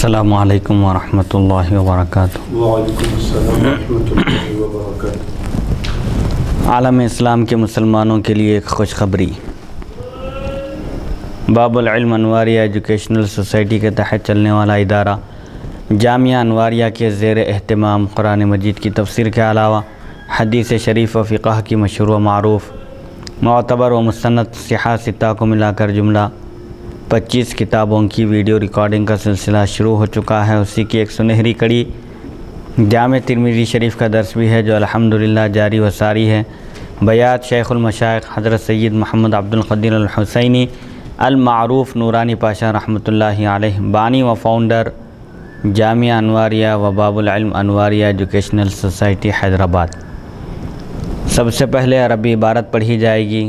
السلام علیکم ورحمۃ اللہ وبرکاتہ۔ وعلیکم السلام ورحمۃ اللہ وبرکاتہ۔ عالم اسلام کے مسلمانوں کے لیے ایک خوشخبری۔ باب العلم انواریہ ایجوکیشنل سوسائٹی کے تحت چلنے والا ادارہ جامعہ انواریہ کے زیر اہتمام قرآن مجید کی تفسیر کے علاوہ حدیث شریف و فقہ کی مشہور و معروف معتبر و مستند صحاح ستہ کو ملا کر جملہ 25 کتابوں کی ویڈیو ریکارڈنگ کا سلسلہ شروع ہو چکا ہے۔ اسی کی ایک سنہری کڑی جامع ترمذی شریف کا درس بھی ہے جو الحمدللہ جاری و ساری ہے۔ بیات شیخ المشائخ حضرت سید محمد عبد القدیر الحسینی المعروف نورانی پاشا رحمۃ اللہ علیہ، بانی و فاؤنڈر جامعہ انواریہ و باب العلم انواریہ ایجوکیشنل سوسائٹی حیدرآباد۔ سب سے پہلے عربی عبارت پڑھی جائے گی،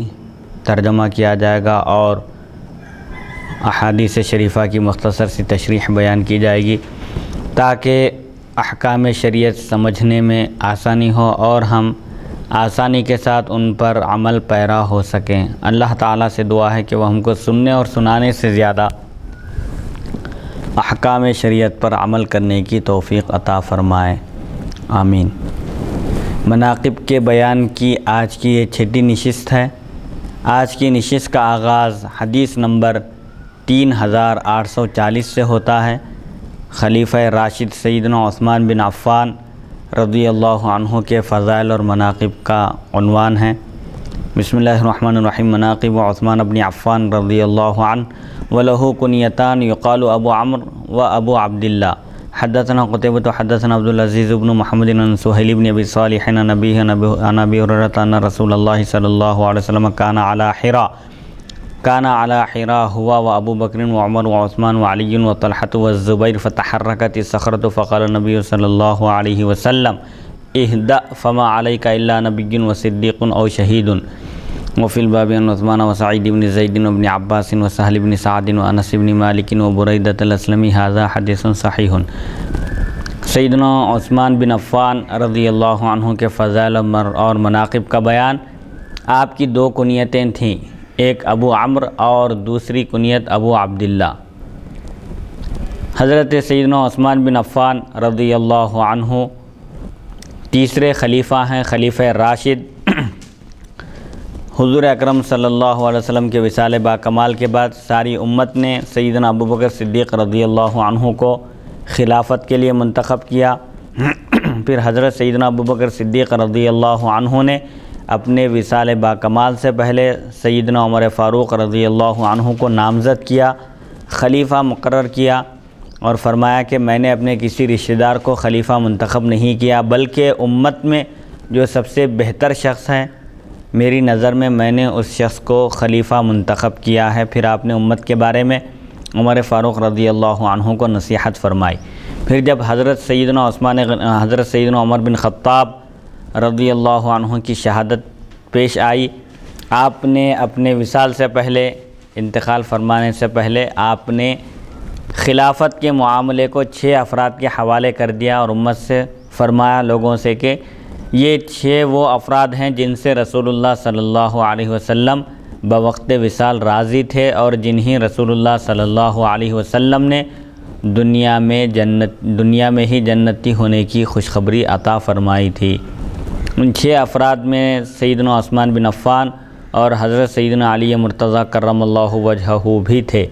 ترجمہ کیا جائے گا اور احادیث شریفہ کی مختصر سی تشریح بیان کی جائے گی تاکہ احکام شریعت سمجھنے میں آسانی ہو اور ہم آسانی کے ساتھ ان پر عمل پیرا ہو سکیں۔ اللہ تعالیٰ سے دعا ہے کہ وہ ہم کو سننے اور سنانے سے زیادہ احکام شریعت پر عمل کرنے کی توفیق عطا فرمائے، آمین۔ مناقب کے بیان کی آج کی یہ 6ٹی نشست ہے۔ آج کی نشست کا آغاز حدیث نمبر 3840 سے ہوتا ہے۔ خلیفہ راشد سیدنا عثمان بن عفان رضی اللہ عنہ کے فضائل اور مناقب کا عنوان ہے۔ بسم اللہ الرحمن الرحیم۔ مناقب عثمان بن عفان رضی اللہ عنہ وله کنیتان یقال ابو عمرو و ابو عبداللہ۔ حدثنا قتیبۃ حدثنا عبد العزیز بن محمد عن سہیل بن ابی صالح عن ابی ہریرہ ان رسول اللہ صلی اللہ علیہ وسلم كان على حراء هو وابو بکر وعمر وعثمان وعلی وطلحة والزبیر فتحركت الصخرة فقال النبی صلی اللہ علیہ وسلم اهدأ فما عليك الا نبی وصدیق او شہید۔ وفي الباب عن عثمان وسعید بن زید وابن عباس وسہل بن سعد وانس بن مالک وبریدۃ الاسلمی۔ هذا حدیث صحیح۔ سیدنا عثمان بن عفان رضی اللہ عنہ کے فضائل اور مناقب کا بیان۔ آپ کی 2 کنیتیں تھیں، ایک ابو عمرو اور دوسری کنیت ابو عبداللہ۔ حضرت سیدنا عثمان بن عفان رضی اللہ عنہ تیسرے خلیفہ ہیں، خلیفہ راشد۔ حضور اکرم صلی اللہ علیہ وسلم کے وصال با کمال کے بعد ساری امت نے سیدنا ابو بکر صدیق رضی اللہ عنہ کو خلافت کے لیے منتخب کیا۔ پھر حضرت سیدنا ابو بکر صدیق رضی اللہ عنہ نے اپنے وصال با کمال سے پہلے سیدنا عمر فاروق رضی اللہ عنہ کو نامزد کیا، خلیفہ مقرر کیا اور فرمایا کہ میں نے اپنے کسی رشتہ دار کو خلیفہ منتخب نہیں کیا بلکہ امت میں جو سب سے بہتر شخص ہے میری نظر میں نے اس شخص کو خلیفہ منتخب کیا ہے۔ پھر آپ نے امت کے بارے میں عمر فاروق رضی اللہ عنہ کو نصیحت فرمائی۔ پھر جب حضرت سیدنا عمر بن خطاب رضی اللہ عنہ کی شہادت پیش آئی، آپ نے اپنے وصال سے پہلے، انتقال فرمانے سے پہلے آپ نے خلافت کے معاملے کو 6 افراد کے حوالے کر دیا اور امت سے فرمایا لوگوں سے کہ یہ 6 وہ افراد ہیں جن سے رسول اللہ صلی اللہ علیہ وسلم بوقت وصال راضی تھے اور جنہیں رسول اللہ صلی اللہ علیہ وسلم نے دنیا میں ہی جنتی ہونے کی خوشخبری عطا فرمائی تھی۔ ان 6 افراد میں سیدنا عثمان بن عفان اور حضرت سیدنا علی مرتضیٰ کرم اللہ وجہہ بھی تھے۔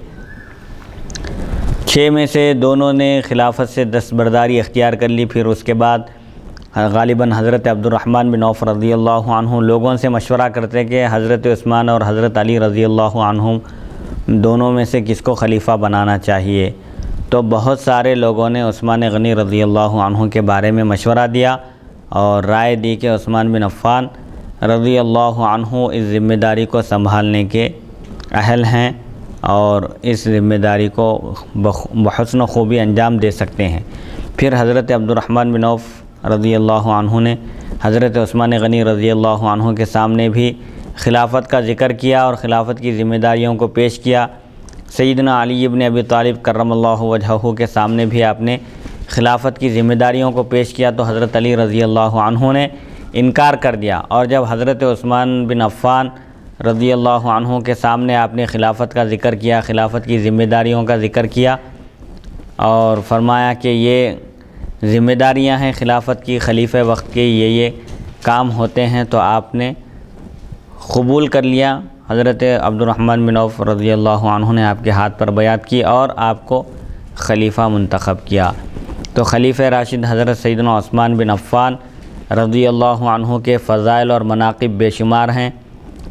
6 میں سے دونوں نے خلافت سے دستبرداری اختیار کر لی۔ پھر اس کے بعد غالباً حضرت عبد الرحمن بن عوف رضی اللہ عنہ لوگوں سے مشورہ کرتے کہ حضرت عثمان اور حضرت علی رضی اللہ عنہ دونوں میں سے کس کو خلیفہ بنانا چاہیے، تو بہت سارے لوگوں نے عثمان غنی رضی اللہ عنہ کے بارے میں مشورہ دیا اور رائے دی کہ عثمان بن عفان رضی اللہ عنہ اس ذمہ داری کو سنبھالنے کے اہل ہیں اور اس ذمہ داری کو بحسن و خوبی انجام دے سکتے ہیں۔ پھر حضرت عبد الرحمن بن عوف رضی اللہ عنہ نے حضرت عثمان غنی رضی اللہ عنہ کے سامنے بھی خلافت کا ذکر کیا اور خلافت کی ذمہ داریوں کو پیش کیا۔ سیدنا علی بن ابی طالب کرم اللہ وجہہ کے سامنے بھی آپ نے خلافت کی ذمہ داریوں کو پیش کیا تو حضرت علی رضی اللہ عنہ نے انکار کر دیا، اور جب حضرت عثمان بن عفان رضی اللہ عنہ کے سامنے آپ نے خلافت کا ذکر کیا، خلافت کی ذمہ داریوں کا ذکر کیا اور فرمایا کہ یہ ذمہ داریاں ہیں خلافت کی، خلیفہ وقت کے یہ کام ہوتے ہیں، تو آپ نے قبول کر لیا۔ حضرت عبد الرحمن بن عوف رضی اللہ عنہ نے آپ کے ہاتھ پر بیعت کی اور آپ کو خلیفہ منتخب کیا۔ تو خلیفہ راشد حضرت سیدنا عثمان بن عفان رضی اللہ عنہ کے فضائل اور مناقب بے شمار ہیں۔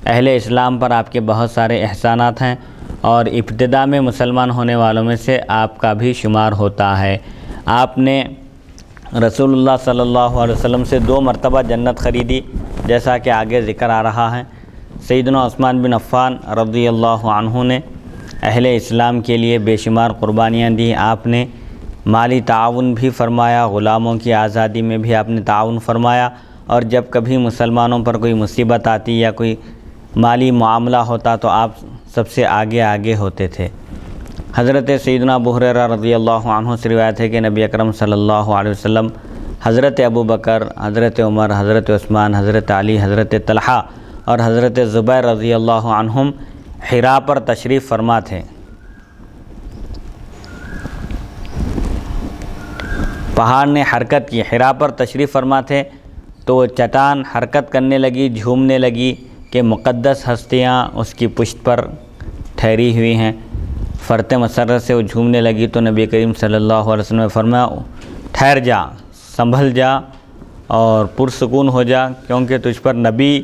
اہل اسلام پر آپ کے بہت سارے احسانات ہیں اور ابتدا میں مسلمان ہونے والوں میں سے آپ کا بھی شمار ہوتا ہے۔ آپ نے رسول اللہ صلی اللہ علیہ وسلم سے 2 مرتبہ جنت خریدی، جیسا کہ آگے ذکر آ رہا ہے۔ سیدنا عثمان بن عفان رضی اللہ عنہ نے اہل اسلام کے لیے بے شمار قربانیاں دی۔ آپ نے مالی تعاون بھی فرمایا، غلاموں کی آزادی میں بھی آپ نے تعاون فرمایا، اور جب کبھی مسلمانوں پر کوئی مصیبت آتی یا کوئی مالی معاملہ ہوتا تو آپ سب سے آگے ہوتے تھے۔ حضرت سیدنا ابو ہریرہ رضی اللہ عنہ سے روایت ہے کہ نبی اکرم صلی اللہ علیہ وسلم حضرت ابو بکر، حضرت عمر، حضرت عثمان، حضرت علی، حضرت طلحہ اور حضرت زبیر رضی اللہ عنہم حرا پر تشریف فرما تھے۔ پہاڑ نے حرکت کی، حرا پر تشریف فرما تھے تو وہ چٹان حرکت کرنے لگی، جھومنے لگی کہ مقدس ہستیاں اس کی پشت پر ٹھہری ہوئی ہیں۔ فرت مسرت سے وہ جھومنے لگی تو نبی کریم صلی اللہ علیہ وسلم نے فرمایا ٹھہر جا، سنبھل جا اور پرسکون ہو جا، کیونکہ تجھ پر نبی،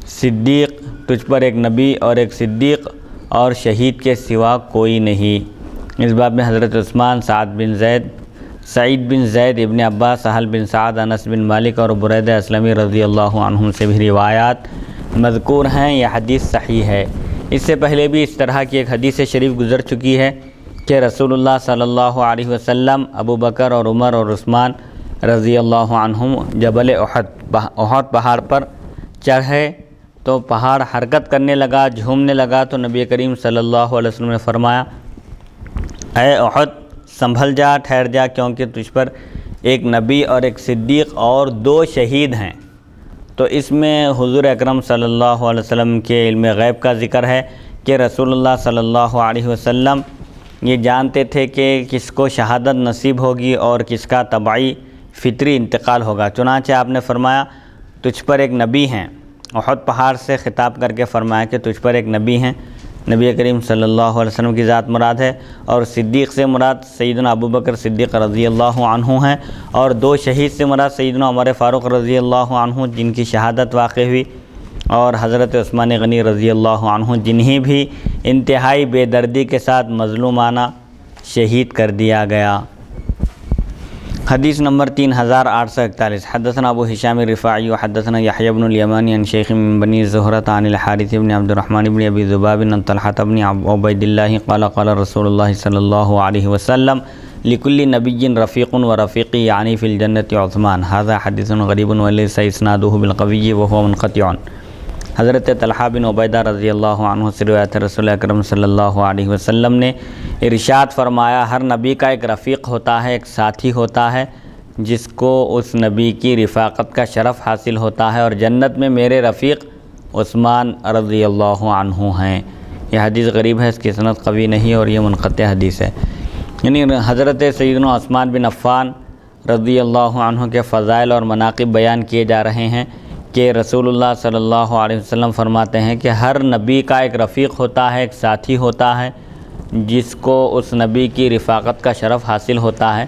صدیق، تجھ پر ایک نبی اور ایک صدیق اور شہید کے سوا کوئی نہیں۔ اس باب میں حضرت عثمان، سعید بن زید، ابن عباس، سہل بن سعد، انس بن مالک اور بریدہ اسلمی رضی اللہ عنہم سے بھی روایات مذکور ہیں۔ یہ حدیث صحیح ہے۔ اس سے پہلے بھی اس طرح کی ایک حدیث شریف گزر چکی ہے کہ رسول اللہ صلی اللہ علیہ وسلم ابو بکر اور عمر اور عثمان رضی اللہ عنہم جبل احد پہاڑ پر چڑھے تو پہاڑ حرکت کرنے لگا، جھومنے لگا، تو نبی کریم صلی اللہ علیہ وسلم نے فرمایا اے احد سنبھل جا، ٹھہر جا، کیونکہ تجھ پر ایک نبی اور ایک صدیق اور 2 شہید ہیں۔ تو اس میں حضور اکرم صلی اللہ علیہ وسلم کے علم غیب کا ذکر ہے کہ رسول اللہ صلی اللہ علیہ وسلم یہ جانتے تھے کہ کس کو شہادت نصیب ہوگی اور کس کا طبعی فطری انتقال ہوگا۔ چنانچہ آپ نے فرمایا تجھ پر ایک نبی ہیں، احد پہاڑ سے خطاب کر کے فرمایا کہ تجھ پر ایک نبی ہیں، نبی کریم صلی اللہ علیہ وسلم کی ذات مراد ہے، اور صدیق سے مراد سیدنا ابو بکر صدیق رضی اللہ عنہ ہیں، اور 2 شہید سے مراد سیدنا عمر فاروق رضی اللہ عنہ جن کی شہادت واقع ہوئی، اور حضرت عثمان غنی رضی اللہ عنہ جنہیں بھی انتہائی بے دردی کے ساتھ مظلومانہ شہید کر دیا گیا۔ حدیث نمبر 3841 حدثنا ابو هشام الرفاعي وحدثنا يحيى بن اليماني عن شيخ من بني زهرة عن الحارث بن عبد الرحمن بن ابي ذباب عن طلحة بن عبيد الله قال رسول الله صلى الله عليه وسلم لكل نبي رفيق ورفيق يعني في الجنة عثمان هذا حديث غريب وليس اسناده بالقوي وهو منقطع۔ حضرت طلحہ بن عبیدہ رضی اللہ عنہ سے روایت ہے رسول اکرم صلی اللہ علیہ وسلم نے ارشاد فرمایا ہر نبی کا ایک رفیق ہوتا ہے، ایک ساتھی ہوتا ہے جس کو اس نبی کی رفاقت کا شرف حاصل ہوتا ہے، اور جنت میں میرے رفیق عثمان رضی اللہ عنہ ہیں۔ یہ حدیث غریب ہے، اس کی سند قوی نہیں اور یہ منقطع حدیث ہے۔ یعنی حضرت سیدنا عثمان بن عفان رضی اللہ عنہ کے فضائل اور مناقب بیان کیے جا رہے ہیں کہ رسول اللہ صلی اللہ علیہ وسلم فرماتے ہیں کہ ہر نبی کا ایک رفیق ہوتا ہے، ایک ساتھی ہوتا ہے جس کو اس نبی کی رفاقت کا شرف حاصل ہوتا ہے۔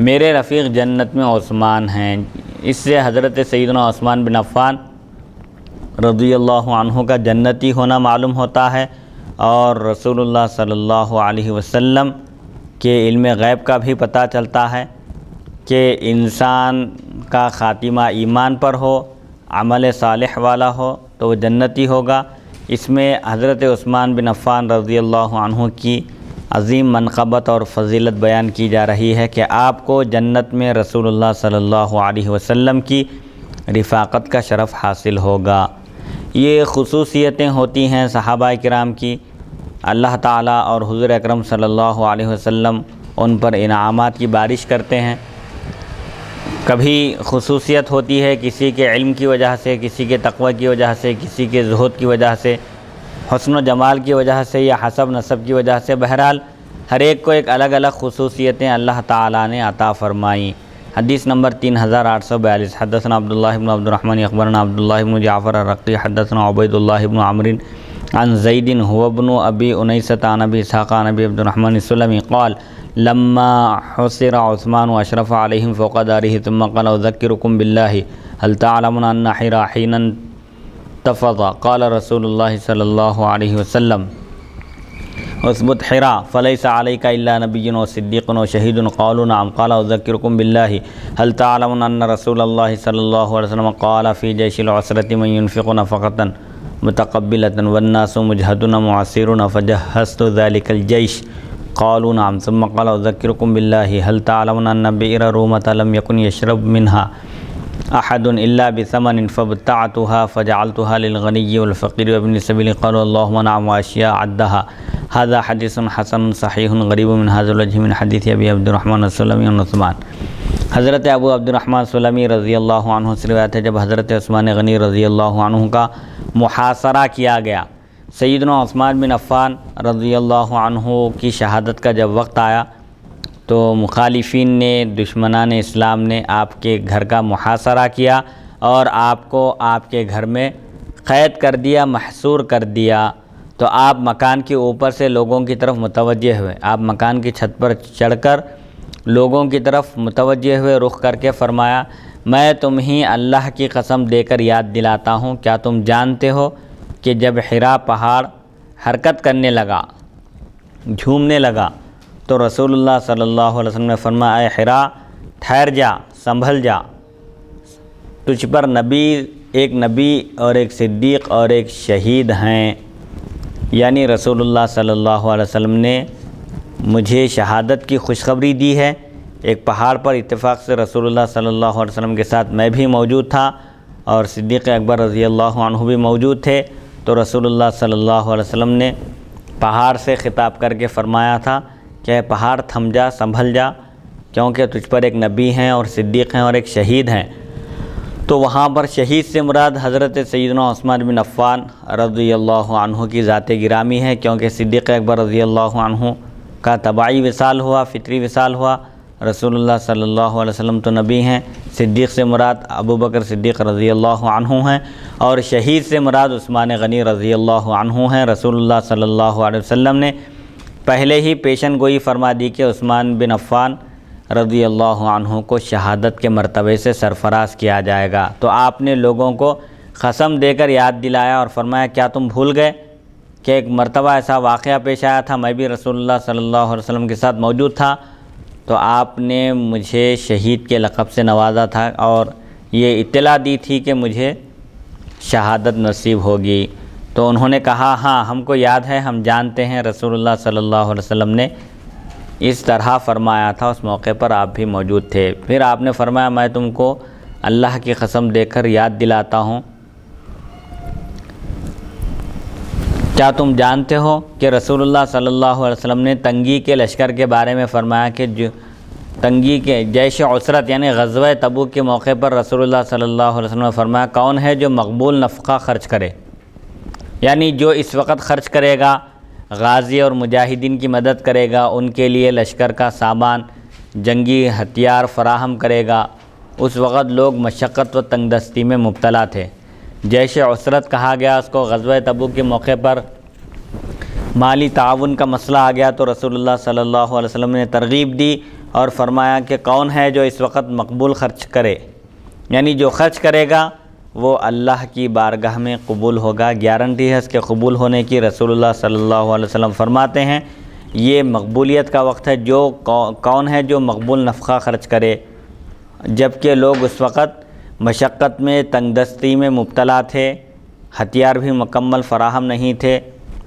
میرے رفیق جنت میں عثمان ہیں۔ اس سے حضرت سیدنا عثمان بن عفان رضی اللہ عنہ کا جنتی ہونا معلوم ہوتا ہے، اور رسول اللہ صلی اللہ علیہ وسلم کے علم غیب کا بھی پتہ چلتا ہے کہ انسان کا خاتمہ ایمان پر ہو، عمل صالح والا ہو تو وہ جنتی ہوگا۔ اس میں حضرت عثمان بن عفان رضی اللہ عنہ کی عظیم منقبت اور فضیلت بیان کی جا رہی ہے کہ آپ کو جنت میں رسول اللہ صلی اللہ علیہ وسلم کی رفاقت کا شرف حاصل ہوگا۔ یہ خصوصیتیں ہوتی ہیں صحابہ کرام کی، اللہ تعالیٰ اور حضور اکرم صلی اللہ علیہ وسلم ان پر انعامات کی بارش کرتے ہیں۔ کبھی خصوصیت ہوتی ہے کسی کے علم کی وجہ سے، کسی کے تقوی کی وجہ سے، کسی کے زہد کی وجہ سے، حسن و جمال کی وجہ سے یا حسب نسب کی وجہ سے، بہرحال ہر ایک کو ایک الگ الگ خصوصیتیں اللہ تعالیٰ نے عطا فرمائیں۔ حدیث نمبر 3842 حدثنا عبداللہ بن عبد الرحمن اخبرنا عبداللہ بن جعفر الرقی حدثنا عبید اللہ بن عمر عن زید هو ابن ابی انیسۃ عن ابی اسحاق عن ابی عبد الرحمن السلمی قال لما حصر عثمان واشرف علیہم فوق دارہ ثم قال اذکرکم باللہ هل تعلمون ان حرا حین انتفض قال رسول اللہ صلی اللہ علیہ وسلم اثبت حرا فلیس علیک الا نبی وصدیق وشہید قالوا نعم قال اذکرکم باللہ هل تعلمون ان رسول اللہ صلی اللہ علیہ وسلم قال فی جیش العسرۃ من ينفق نفقۃ متقبلۃ والناس مجہدون معسرون فجہزت ذلک الجیش قالوا نعم ثم قال اذکرکم باللہ هل تعلمون ان بئر رومۃ لم یکن یشرب منها احد الا بثمن فابتعتها فجعلتها للغنی والفقیر وابن السبیل قالوا اللهم نعم واشیاء عدها هذا حدیث حسن صحیح غریب من هذا الوجه من حدیث ابی عبد الرحمن السلمی عن عثمان۔ حضرت ابو عبد الرحمن سلمی رضی اللہ عنہ سے روایت ہے جب حضرت عثمان غنی رضی اللہ عنہ کا محاصرہ کیا گیا، سیدنا عثمان بن عفان رضی اللہ عنہ کی شہادت کا جب وقت آیا تو مخالفین نے، دشمنان اسلام نے آپ کے گھر کا محاصرہ کیا اور آپ کو آپ کے گھر میں قید کر دیا، محصور کر دیا۔ تو آپ مکان کے اوپر سے لوگوں کی طرف متوجہ ہوئے، آپ مکان کی چھت پر چڑھ کر لوگوں کی طرف متوجہ ہوئے، رخ کر کے فرمایا میں تمہیں اللہ کی قسم دے کر یاد دلاتا ہوں، کیا تم جانتے ہو کہ جب حرا پہاڑ حرکت کرنے لگا، جھومنے لگا، تو رسول اللہ صلی اللہ علیہ وسلم نے فرمایا اے حرا ٹھہر جا، سنبھل جا، تجھ پر ایک نبی اور ایک صدیق اور ایک شہید ہیں۔ یعنی رسول اللہ صلی اللہ علیہ وسلم نے مجھے شہادت کی خوشخبری دی ہے۔ ایک پہاڑ پر اتفاق سے رسول اللہ صلی اللہ علیہ وسلم کے ساتھ میں بھی موجود تھا اور صدیق اکبر رضی اللہ عنہ بھی موجود تھے، تو رسول اللہ صلی اللہ علیہ وسلم نے پہاڑ سے خطاب کر کے فرمایا تھا کہ پہاڑ تھم جا، سنبھل جا، کیونکہ تجھ پر ایک نبی ہیں اور صدیق ہیں اور ایک شہید ہیں۔ تو وہاں پر شہید سے مراد حضرت سیدنا عثمان بن عفان رضی اللہ عنہ کی ذات گرامی ہے، کیونکہ صدیق اکبر رضی اللہ عنہ کا طبعی وصال ہوا، فطری وصال ہوا۔ رسول اللہ صلی اللہ علیہ وسلم تو نبی ہیں، صدیق سے مراد ابو بکر صدیق رضی اللہ عنہ ہیں، اور شہید سے مراد عثمان غنی رضی اللہ عنہ ہیں۔ رسول اللہ صلی اللہ علیہ وسلم نے پہلے ہی پیشن گوئی فرما دی کہ عثمان بن عفان رضی اللہ عنہ کو شہادت کے مرتبے سے سرفراز کیا جائے گا۔ تو آپ نے لوگوں کو قسم دے کر یاد دلایا اور فرمایا کیا تم بھول گئے کہ ایک مرتبہ ایسا واقعہ پیش آیا تھا، میں بھی رسول اللہ صلی اللہ علیہ وسلم کے ساتھ موجود تھا، تو آپ نے مجھے شہید کے لقب سے نوازا تھا اور یہ اطلاع دی تھی کہ مجھے شہادت نصیب ہوگی۔ تو انہوں نے کہا ہاں ہم کو یاد ہے، ہم جانتے ہیں، رسول اللہ صلی اللہ علیہ وسلم نے اس طرح فرمایا تھا، اس موقع پر آپ بھی موجود تھے۔ پھر آپ نے فرمایا میں تم کو اللہ کی قسم دے کر یاد دلاتا ہوں، کیا تم جانتے ہو کہ رسول اللہ صلی اللہ علیہ وسلم نے تنگی کے لشکر کے بارے میں فرمایا کہ تنگی کے جیش عسرت یعنی غزوہ تبوک کے موقع پر رسول اللہ صلی اللہ علیہ وسلم نے فرمایا کون ہے جو مقبول نفقہ خرچ کرے، یعنی جو اس وقت خرچ کرے گا، غازی اور مجاہدین کی مدد کرے گا، ان کے لیے لشکر کا سامان، جنگی ہتھیار فراہم کرے گا۔ اس وقت لوگ مشقت و تنگ دستی میں مبتلا تھے، جیش عسرت کہا گیا اس کو۔ غزوہ تبوک کے موقع پر مالی تعاون کا مسئلہ آ گیا تو رسول اللہ صلی اللہ علیہ وسلم نے ترغیب دی اور فرمایا کہ کون ہے جو اس وقت مقبول خرچ کرے، یعنی جو خرچ کرے گا وہ اللہ کی بارگاہ میں قبول ہوگا، گارنٹی ہے اس کے قبول ہونے کی۔ رسول اللہ صلی اللہ علیہ وسلم فرماتے ہیں یہ مقبولیت کا وقت ہے، جو کون ہے جو مقبول نفقہ خرچ کرے، جبکہ لوگ اس وقت مشقت میں، تنگ دستی میں مبتلا تھے، ہتھیار بھی مکمل فراہم نہیں تھے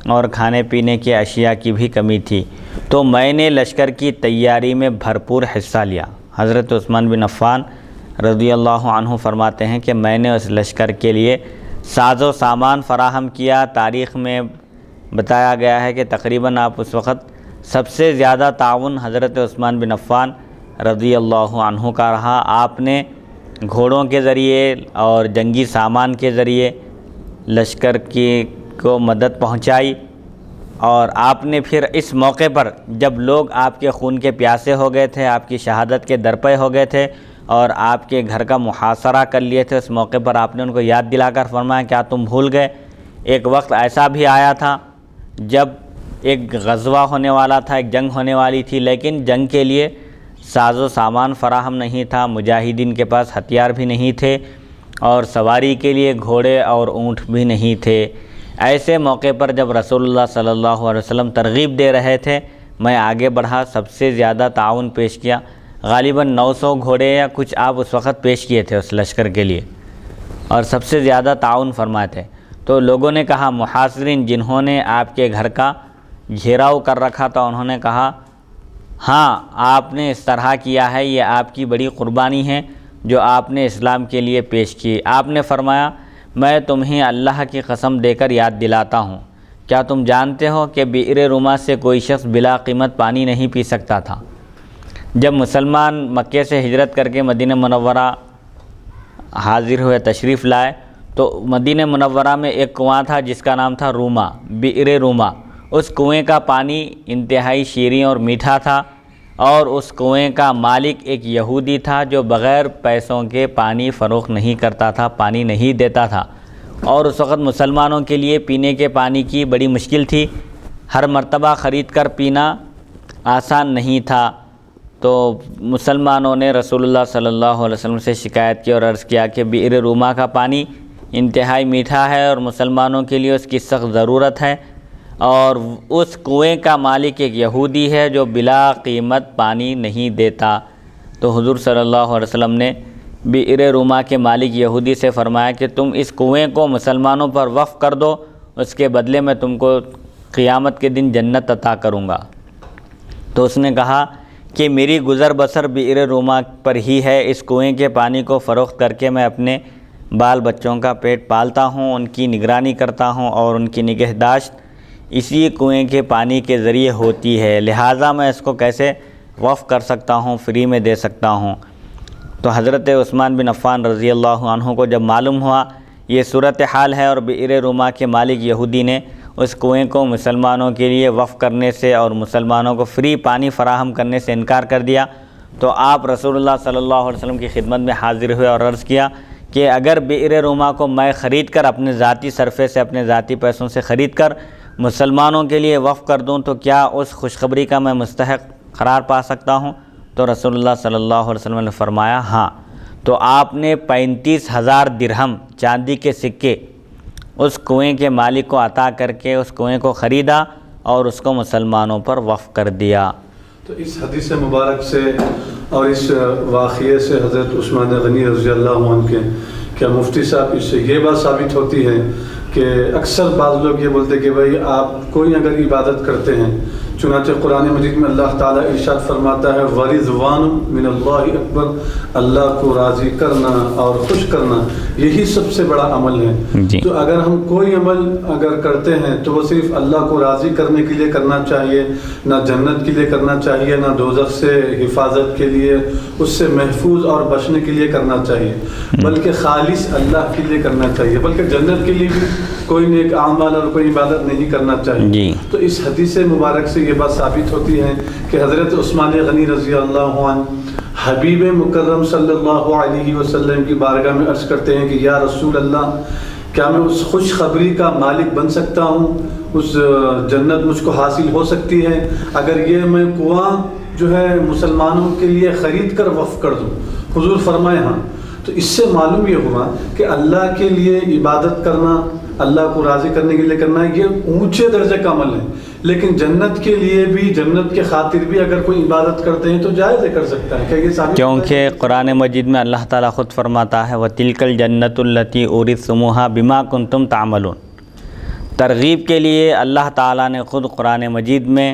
اور کھانے پینے کی اشیاء کی بھی کمی تھی۔ تو میں نے لشکر کی تیاری میں بھرپور حصہ لیا۔ حضرت عثمان بن عفان رضی اللہ عنہ فرماتے ہیں کہ میں نے اس لشکر کے لیے ساز و سامان فراہم کیا۔ تاریخ میں بتایا گیا ہے کہ تقریباً آپ اس وقت سب سے زیادہ تعاون حضرت عثمان بن عفان رضی اللہ عنہ کا رہا۔ آپ نے گھوڑوں کے ذریعے اور جنگی سامان کے ذریعے لشکر کو مدد پہنچائی اور آپ نے پھر اس موقع پر جب لوگ آپ کے خون کے پیاسے ہو گئے تھے، آپ کی شہادت کے درپے ہو گئے تھے اور آپ کے گھر کا محاصرہ کر لیے تھے، اس موقع پر آپ نے ان کو یاد دلا کر فرمایا کیا تم بھول گئے؟ ایک وقت ایسا بھی آیا تھا جب ایک غزوہ ہونے والا تھا، ایک جنگ ہونے والی تھی، لیکن جنگ کے لیے ساز و سامان فراہم نہیں تھا، مجاہدین کے پاس ہتھیار بھی نہیں تھے اور سواری کے لیے گھوڑے اور اونٹ بھی نہیں تھے۔ ایسے موقع پر جب رسول اللہ صلی اللہ علیہ وسلم ترغیب دے رہے تھے، میں آگے بڑھا، سب سے زیادہ تعاون پیش کیا، غالباً 900 گھوڑے یا کچھ آپ اس وقت پیش کیے تھے اس لشکر کے لیے، اور سب سے زیادہ تعاون فرمائے تھے۔ تو لوگوں نے کہا، محاصرین جنہوں نے آپ کے گھر کا گھیراؤ کر رکھا تھا، انہوں نے کہا ہاں آپ نے اس طرح کیا ہے، یہ آپ کی بڑی قربانی ہے جو آپ نے اسلام کے لیے پیش کی۔ آپ نے فرمایا میں تمہیں اللہ کی قسم دے کر یاد دلاتا ہوں، کیا تم جانتے ہو کہ بئر روما سے کوئی شخص بلا قیمت پانی نہیں پی سکتا تھا؟ جب مسلمان مکے سے ہجرت کر کے مدینہ منورہ حاضر ہوئے، تشریف لائے، تو مدینہ منورہ میں ایک کنواں تھا جس کا نام تھا روما، بئر روما۔ اس کنویں کا پانی انتہائی شیریں اور میٹھا تھا، اور اس کنویں کا مالک ایک یہودی تھا جو بغیر پیسوں کے پانی فروخت نہیں کرتا تھا، پانی نہیں دیتا تھا، اور اس وقت مسلمانوں کے لیے پینے کے پانی کی بڑی مشکل تھی، ہر مرتبہ خرید کر پینا آسان نہیں تھا۔ تو مسلمانوں نے رسول اللہ صلی اللہ علیہ وسلم سے شکایت کی اور عرض کیا کہ بئر روما کا پانی انتہائی میٹھا ہے اور مسلمانوں کے لیے اس کی سخت ضرورت ہے، اور اس کنویں کا مالک ایک یہودی ہے جو بلا قیمت پانی نہیں دیتا۔ تو حضور صلی اللہ علیہ وسلم نے بئر روما کے مالک یہودی سے فرمایا کہ تم اس کنویں کو مسلمانوں پر وقف کر دو، اس کے بدلے میں تم کو قیامت کے دن جنت عطا کروں گا۔ تو اس نے کہا کہ میری گزر بسر بئر روما پر ہی ہے، اس کنویں کے پانی کو فروخت کر کے میں اپنے بال بچوں کا پیٹ پالتا ہوں، ان کی نگرانی کرتا ہوں اور ان کی نگہداشت اسی کنویں کے پانی کے ذریعے ہوتی ہے، لہٰذا میں اس کو کیسے وقف کر سکتا ہوں، فری میں دے سکتا ہوں۔ تو حضرت عثمان بن عفان رضی اللہ عنہ کو جب معلوم ہوا یہ صورتحال ہے اور بئر روما کے مالک یہودی نے اس کنویں کو مسلمانوں کے لیے وقف کرنے سے اور مسلمانوں کو فری پانی فراہم کرنے سے انکار کر دیا، تو آپ رسول اللہ صلی اللہ علیہ وسلم کی خدمت میں حاضر ہوئے اور عرض کیا کہ اگر بئر روما کو میں خرید کر اپنے ذاتی صرفے سے، اپنے ذاتی پیسوں سے خرید کر مسلمانوں کے لیے وقف کر دوں تو کیا اس خوشخبری کا میں مستحق قرار پا سکتا ہوں؟ تو رسول اللہ صلی اللہ علیہ وسلم نے فرمایا ہاں۔ تو آپ نے 35,000 درہم چاندی کے سکے اس کنویں کے مالک کو عطا کر کے اس کنویں کو خریدا اور اس کو مسلمانوں پر وقف کر دیا۔ تو اس حدیث مبارک سے اور اس واقعے سے حضرت عثمان غنی رضی اللہ عنہ کے کیا مفتی صاحب اس سے یہ بات ثابت ہوتی ہے کہ اکثر بعض لوگ یہ بولتے کہ بھائی آپ کوئی اگر عبادت کرتے ہیں، چنانچہ قرآن مجید میں اللہ تعالیٰ ارشاد فرماتا ہے وَرِضْوَانٌ مِّنَ اللَّهِ اکبر، اللہ کو راضی کرنا اور خوش کرنا یہی سب سے بڑا عمل ہے۔ تو اگر ہم کوئی عمل اگر کرتے ہیں تو وہ صرف اللہ کو راضی کرنے کے لیے کرنا چاہیے، نہ جنت کے لیے کرنا چاہیے، نہ دوزخ سے حفاظت کے لیے، اس سے محفوظ اور بچنے کے لیے کرنا چاہیے، بلکہ خالص اللہ کے لیے کرنا چاہیے، بلکہ جنت کے لیے بھی کوئی نیک اعمال اور کوئی عبادت نہیں کرنا چاہیے۔ تو اس حدیث مبارک سے یہ بات ثابت ہوتی ہے کہ حضرت عثمان غنی رضی اللہ عنہ حبیب مکرم صلی اللہ علیہ وسلم کی بارگاہ میں عرض کرتے ہیں کہ یا رسول اللہ، کیا میں اس خوشخبری کا مالک بن سکتا ہوں، اس جنت مجھ کو حاصل ہو سکتی ہے اگر یہ میں کنواں جو ہے مسلمانوں کے لیے خرید کر وقف کر دوں؟ حضور فرمائے ہاں۔ تو اس سے معلوم یہ ہوا کہ اللہ کے لیے عبادت کرنا، اللہ کو راضی کرنے کے لیے کرنا یہ اونچے درجے کا عمل ہے، لیکن جنت کے لیے بھی، جنت کے خاطر بھی اگر کوئی عبادت کرتے ہیں تو جائز کر سکتا ہے۔ کیا یہ ثابت؟ کیونکہ قرآن مجید میں اللہ تعالیٰ خود فرماتا ہے وَتِلْكَ الْجَنَّةُ الَّتِي أُورِثْتُمُوهَا بِمَا كُنْتُمْ تَعْمَلُونَ۔ ترغیب کے لیے اللہ تعالیٰ نے خود قرآن مجید میں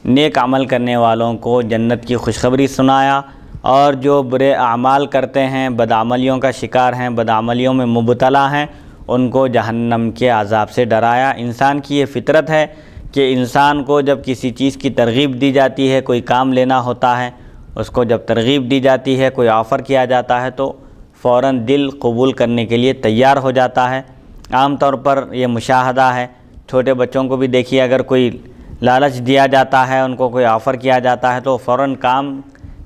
نیک عمل کرنے والوں کو جنت کی خوشخبری سنایا، اور جو برے اعمال کرتے ہیں، بدعملیوں کا شکار ہیں، بدعملیوں میں مبتلا ہیں، ان کو جہنم کے عذاب سے ڈرایا۔ انسان کی یہ فطرت ہے کہ انسان کو جب کسی چیز کی ترغیب دی جاتی ہے، کوئی کام لینا ہوتا ہے، اس کو جب ترغیب دی جاتی ہے، کوئی آفر کیا جاتا ہے تو فوراً دل قبول کرنے کے لیے تیار ہو جاتا ہے۔ عام طور پر یہ مشاہدہ ہے چھوٹے بچوں کو بھی دیکھیے، اگر کوئی لالچ دیا جاتا ہے، ان کو کوئی آفر کیا جاتا ہے تو فوراً کام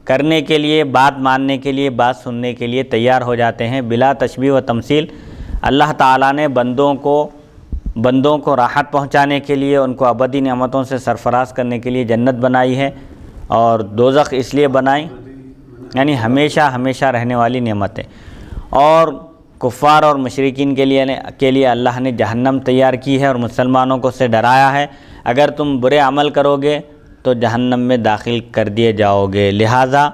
کرنے کے لیے، بات ماننے کے لیے، بات سننے کے لیے تیار ہو جاتے ہیں بلا تشبیہ و تمثیل۔ اللہ تعالیٰ نے بندوں کو راحت پہنچانے کے لیے، ان کو ابدی نعمتوں سے سرفراز کرنے کے لیے جنت بنائی ہے، اور دوزخ اس لیے بنائی یعنی ہمیشہ رہنے والی نعمت ہے۔ اور کفار اور مشرکین کے لیے اللہ نے جہنم تیار کی ہے اور مسلمانوں کو سے ڈرایا ہے، اگر تم برے عمل کرو گے تو جہنم میں داخل کر دیے جاؤ گے۔ لہٰذا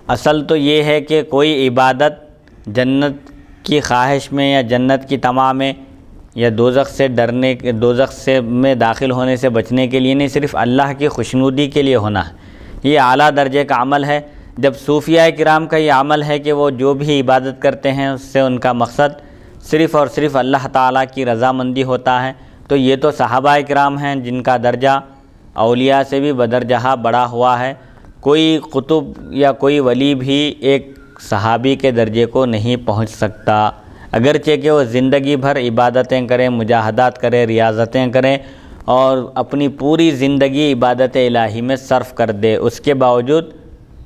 اصل تو یہ ہے کہ کوئی عبادت جنت کی خواہش میں یا جنت کی طمع میں یا دوزخ میں داخل ہونے سے بچنے کے لیے نہیں، صرف اللہ کی خوشنودی کے لیے ہونا ہے۔ یہ اعلیٰ درجے کا عمل ہے۔ جب صوفیاء کرام کا یہ عمل ہے کہ وہ جو بھی عبادت کرتے ہیں اس سے ان کا مقصد صرف اور صرف اللہ تعالیٰ کی رضامندی ہوتا ہے، تو یہ تو صحابہ کرام ہیں جن کا درجہ اولیاء سے بھی بدرجہ بڑا ہوا ہے۔ کوئی قطب یا کوئی ولی بھی ایک صحابی کے درجے کو نہیں پہنچ سکتا، اگرچہ کہ وہ زندگی بھر عبادتیں کریں، مجاہدات کریں، ریاضتیں کریں اور اپنی پوری زندگی عبادت الہی میں صرف کر دے، اس کے باوجود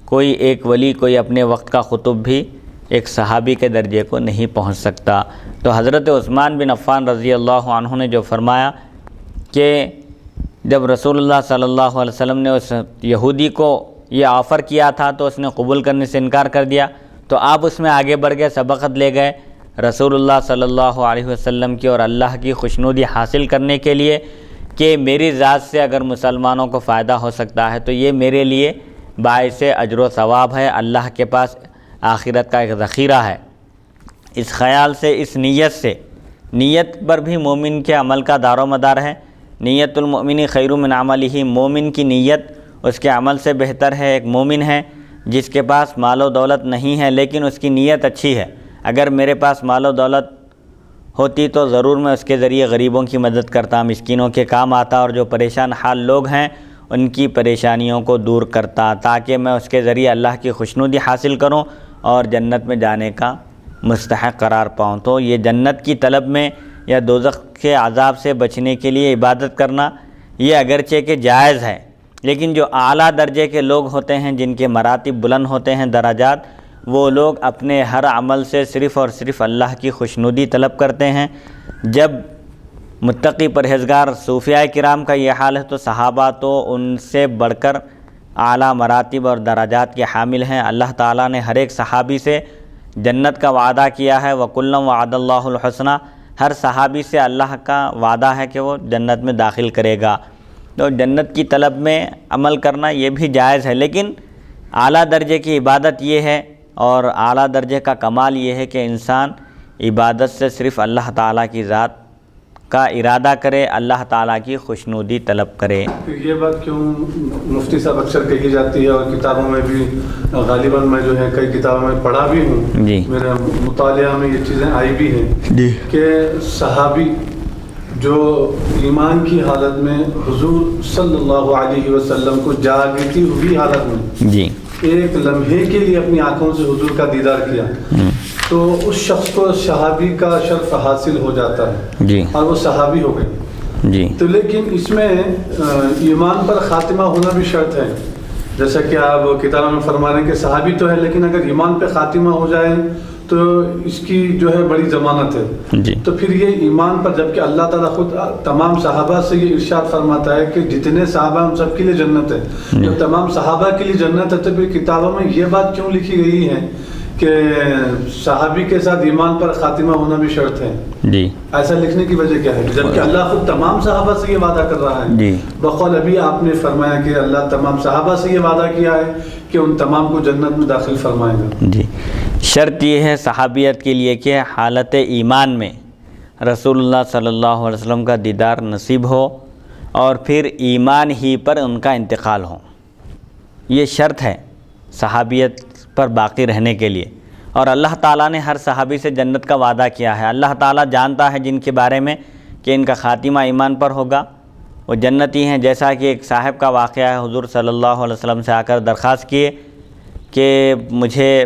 کوئی ایک ولی، کوئی اپنے وقت کا قطب بھی ایک صحابی کے درجے کو نہیں پہنچ سکتا۔ تو حضرت عثمان بن عفان رضی اللہ عنہ نے جو فرمایا کہ جب رسول اللہ صلی اللہ علیہ وسلم نے اس یہودی کو یہ آفر کیا تھا تو اس نے قبول کرنے سے انکار کر دیا، تو آپ اس میں آگے بڑھ گئے، سبقت لے گئے رسول اللہ صلی اللہ علیہ وسلم کی اور اللہ کی خوشنودی حاصل کرنے کے لیے کہ میری ذات سے اگر مسلمانوں کو فائدہ ہو سکتا ہے تو یہ میرے لیے باعث اجر و ثواب ہے، اللہ کے پاس آخرت کا ایک ذخیرہ ہے۔ اس خیال سے، اس نیت سے، نیت پر بھی مومن کے عمل کا دار و مدار ہے۔ نیت المؤمن خیر من عملہ، مومن کی نیت اس کے عمل سے بہتر ہے۔ ایک مومن ہے جس کے پاس مال و دولت نہیں ہے لیکن اس کی نیت اچھی ہے، اگر میرے پاس مال و دولت ہوتی تو ضرور میں اس کے ذریعے غریبوں کی مدد کرتا، مسکینوں کے کام آتا اور جو پریشان حال لوگ ہیں ان کی پریشانیوں کو دور کرتا، تاکہ میں اس کے ذریعے اللہ کی خوشنودی حاصل کروں اور جنت میں جانے کا مستحق قرار پاؤں۔ تو یہ جنت کی طلب میں یا دوزخ کے عذاب سے بچنے کے لیے عبادت کرنا یہ اگرچہ کہ جائز ہے، لیکن جو اعلیٰ درجے کے لوگ ہوتے ہیں، جن کے مراتب بلند ہوتے ہیں، درجات، وہ لوگ اپنے ہر عمل سے صرف اور صرف اللہ کی خوشنودی طلب کرتے ہیں۔ جب متقی پرہیزگار صوفیاء کرام کا یہ حال ہے تو صحابہ تو ان سے بڑھ کر اعلیٰ مراتب اور درجات کے حامل ہیں۔ اللہ تعالیٰ نے ہر ایک صحابی سے جنت کا وعدہ کیا ہے، وَكُلًّا وَعَدَ اللَّهُ الْحُسْنَى، ہر صحابی سے اللہ کا وعدہ ہے کہ وہ جنت میں داخل کرے گا۔ تو جنت کی طلب میں عمل کرنا یہ بھی جائز ہے، لیکن اعلیٰ درجے کی عبادت یہ ہے اور اعلیٰ درجے کا کمال یہ ہے کہ انسان عبادت سے صرف اللہ تعالیٰ کی ذات کا ارادہ کرے، اللہ تعالیٰ کی خوشنودی طلب کرے۔ یہ بات کیوں مفتی صاحب اکثر کہی جاتی ہے اور کتابوں میں بھی غالباً میں جو ہے کئی کتابوں میں پڑھا بھی ہوں، جی، میرے مطالعہ میں یہ چیزیں آئی بھی ہیں جی، کہ صحابی جو ایمان کی حالت میں حضور صلی اللہ علیہ وسلم کو جاگتی ہوئی حالت میں جی، ایک لمحے کے لیے اپنی آنکھوں سے حضور کا دیدار کیا تو اس شخص کو صحابی کا شرف حاصل ہو جاتا ہے، جی، اور وہ صحابی ہو گئے۔ جی، تو لیکن اس میں ایمان پر خاتمہ ہونا بھی شرط ہے، جیسا کہ آپ کتابوں میں فرما رہے ہیں کہ صحابی تو ہے لیکن اگر ایمان پہ خاتمہ ہو جائے تو اس کی جو ہے بڑی ضمانت ہے۔ جی، تو پھر یہ ایمان پر، جبکہ اللہ تعالیٰ خود تمام صحابہ سے یہ ارشاد فرماتا ہے کہ جتنے صحابہ ان سب کے لیے جنت ہے، جب تمام صحابہ کے لیے جنت ہے تو پھر کتابوں میں یہ بات کیوں لکھی گئی ہے کہ صحابی کے ساتھ ایمان پر خاتمہ ہونا بھی شرط ہے؟ جی، ایسا لکھنے کی وجہ کیا ہے جبکہ اللہ خود تمام صحابہ سے یہ وعدہ کر رہا ہے؟ جی، بقول ابھی آپ نے فرمایا کہ اللہ تمام صحابہ سے یہ وعدہ کیا ہے کہ ان تمام کو جنت میں داخل فرمائے گا۔ جی، شرط یہ ہے صحابیت کے لیے کہ حالت ایمان میں رسول اللہ صلی اللہ علیہ وسلم کا دیدار نصیب ہو اور پھر ایمان ہی پر ان کا انتقال ہو، یہ شرط ہے صحابیت پر باقی رہنے کے لیے۔ اور اللہ تعالیٰ نے ہر صحابی سے جنت کا وعدہ کیا ہے۔ اللہ تعالیٰ جانتا ہے جن کے بارے میں کہ ان کا خاتمہ ایمان پر ہوگا وہ جنتی ہیں، جیسا کہ ایک صاحب کا واقعہ ہے، حضور صلی اللہ علیہ وسلم سے آ کر درخواست کیے کہ مجھے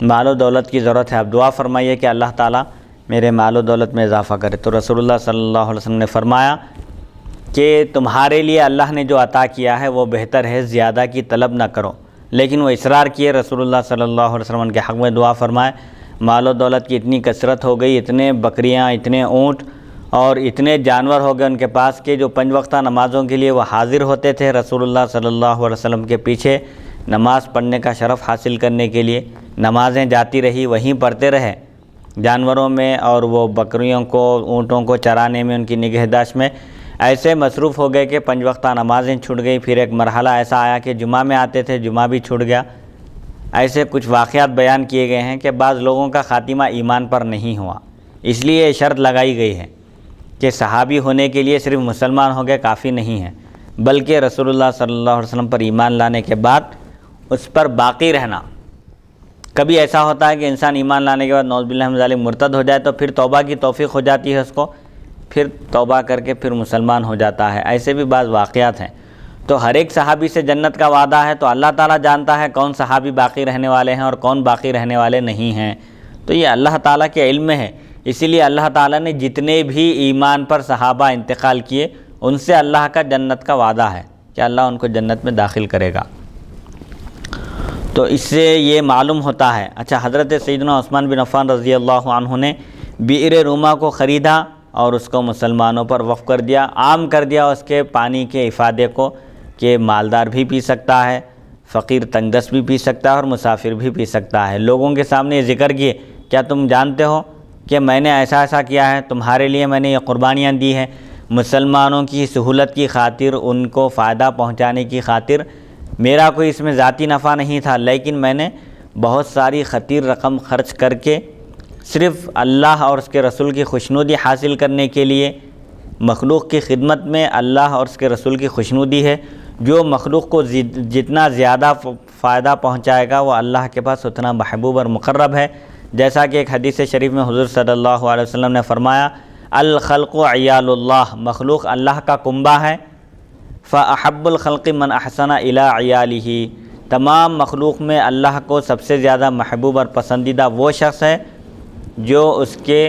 مال و دولت کی ضرورت ہے، اب دعا فرمائیے کہ اللہ تعالیٰ میرے مال و دولت میں اضافہ کرے۔ تو رسول اللہ صلی اللہ علیہ وسلم نے فرمایا کہ تمہارے لیے اللہ نے جو عطا کیا ہے وہ بہتر ہے، زیادہ کی طلب نہ کرو۔ لیکن وہ اصرار کیے، رسول اللہ صلی اللہ علیہ وسلم کے حق میں دعا فرمائے، مال و دولت کی اتنی کثرت ہو گئی، اتنے بکریاں، اتنے اونٹ اور اتنے جانور ہو گئے ان کے پاس کہ جو 5 وقتہ نمازوں کے لیے وہ حاضر ہوتے تھے رسول اللہ صلی اللہ علیہ وسلم کے پیچھے نماز پڑھنے کا شرف حاصل کرنے کے لیے۔ نمازیں جاتی رہی، وہیں پڑھتے رہے، جانوروں میں اور وہ بکریوں کو، اونٹوں کو چرانے میں، ان کی نگہداشت میں ایسے مصروف ہو گئے کہ 5 وقتہ نمازیں چھوٹ گئی۔ پھر ایک مرحلہ ایسا آیا کہ جمعہ میں آتے تھے، جمعہ بھی چھوٹ گیا۔ ایسے کچھ واقعات بیان کیے گئے ہیں کہ بعض لوگوں کا خاتمہ ایمان پر نہیں ہوا، اس لیے یہ شرط لگائی گئی ہے کہ صحابی ہونے کے لیے صرف مسلمان ہو گئے کافی نہیں ہے، بلکہ رسول اللہ صلی اللہ علیہ وسلم پر ایمان لانے کے بعد اس پر باقی رہنا۔ کبھی ایسا ہوتا ہے کہ انسان ایمان لانے کے بعد نعوذ باللہ من ذالک مرتد ہو جائے تو پھر توبہ کی توفیق ہو جاتی ہے اس کو، پھر توبہ کر کے پھر مسلمان ہو جاتا ہے۔ ایسے بھی بعض واقعات ہیں۔ تو ہر ایک صحابی سے جنت کا وعدہ ہے، تو اللہ تعالیٰ جانتا ہے کون صحابی باقی رہنے والے ہیں اور کون باقی رہنے والے نہیں ہیں، تو یہ اللہ تعالیٰ کے علم میں ہے۔ اسی لیے اللہ تعالیٰ نے جتنے بھی ایمان پر صحابہ انتقال کیے ان سے اللہ کا جنت کا وعدہ ہے کہ اللہ ان کو جنت میں داخل کرے گا۔ تو اس سے یہ معلوم ہوتا ہے۔ اچھا، حضرت سیدنا عثمان بن عفان رضی اللہ عنہ نے بئر روما کو خریدا اور اس کو مسلمانوں پر وقف کر دیا، عام کر دیا اس کے پانی کے افادے کو کہ مالدار بھی پی سکتا ہے، فقیر تنگ دست بھی پی سکتا ہے اور مسافر بھی پی سکتا ہے۔ لوگوں کے سامنے یہ ذکر کیے، کیا تم جانتے ہو کہ میں نے ایسا ایسا کیا ہے، تمہارے لیے میں نے یہ قربانیاں دی ہیں، مسلمانوں کی سہولت کی خاطر، ان کو فائدہ پہنچانے کی خاطر۔ میرا کوئی اس میں ذاتی نفع نہیں تھا، لیکن میں نے بہت ساری خطیر رقم خرچ کر کے صرف اللہ اور اس کے رسول کی خوشنودی حاصل کرنے کے لیے، مخلوق کی خدمت میں اللہ اور اس کے رسول کی خوشنودی ہے۔ جو مخلوق کو جتنا زیادہ فائدہ پہنچائے گا وہ اللہ کے پاس اتنا محبوب اور مقرب ہے۔ جیسا کہ ایک حدیث شریف میں حضور صلی اللہ علیہ وسلم نے فرمایا، الخلق عیال اللہ، مخلوق اللہ کا کنبہ ہے، فاحب الخلق من احسن الی عیالہ، تمام مخلوق میں اللہ کو سب سے زیادہ محبوب اور پسندیدہ وہ شخص ہے جو اس کے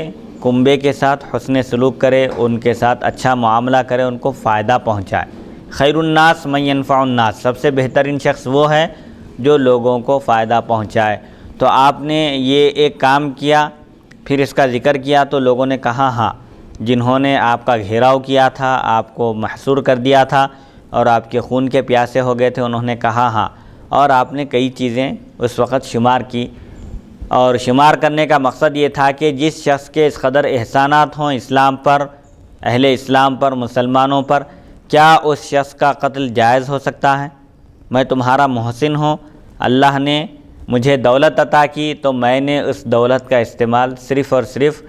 کنبے کے ساتھ حسن سلوک کرے، ان کے ساتھ اچھا معاملہ کرے، ان کو فائدہ پہنچائے۔ خیر الناس من ینفع الناس، سب سے بہترین شخص وہ ہے جو لوگوں کو فائدہ پہنچائے۔ تو آپ نے یہ ایک کام کیا، پھر اس کا ذکر کیا تو لوگوں نے کہا ہاں، جنہوں نے آپ کا گھیراؤ کیا تھا، آپ کو محصور کر دیا تھا اور آپ کے خون کے پیاسے ہو گئے تھے، انہوں نے کہا ہاں، اور آپ نے کئی چیزیں اس وقت شمار کی، اور شمار کرنے کا مقصد یہ تھا کہ جس شخص کے اس قدر احسانات ہوں اسلام پر، اہل اسلام پر، مسلمانوں پر، کیا اس شخص کا قتل جائز ہو سکتا ہے؟ میں تمہارا محسن ہوں، اللہ نے مجھے دولت عطا کی تو میں نے اس دولت کا استعمال صرف اور صرف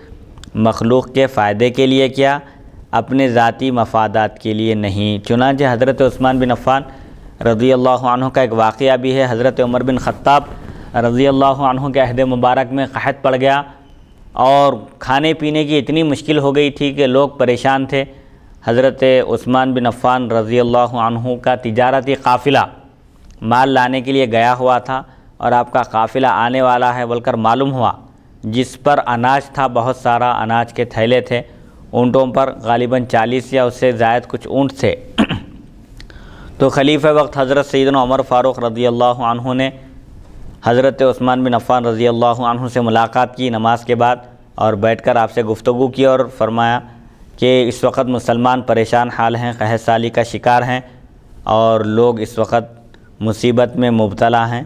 مخلوق کے فائدے کے لیے کیا، اپنے ذاتی مفادات کے لیے نہیں۔ چنانچہ حضرت عثمان بن عفان رضی اللہ عنہ کا ایک واقعہ بھی ہے۔ حضرت عمر بن خطاب رضی اللہ عنہ کے عہد مبارک میں قحط پڑ گیا اور کھانے پینے کی اتنی مشکل ہو گئی تھی کہ لوگ پریشان تھے۔ حضرت عثمان بن عفان رضی اللہ عنہ کا تجارتی قافلہ مال لانے کے لیے گیا ہوا تھا اور آپ کا قافلہ آنے والا ہے بول کر معلوم ہوا، جس پر اناج تھا، بہت سارا اناج کے تھیلے تھے، اونٹوں پر غالباً 40 یا اس سے زائد کچھ اونٹ تھے۔ تو خلیفہ وقت حضرت سیدنا عمر فاروق رضی اللہ عنہ نے حضرت عثمان بن عفان رضی اللہ عنہ سے ملاقات کی نماز کے بعد اور بیٹھ کر آپ سے گفتگو کی اور فرمایا کہ اس وقت مسلمان پریشان حال ہیں، قحط سالی کا شکار ہیں اور لوگ اس وقت مصیبت میں مبتلا ہیں۔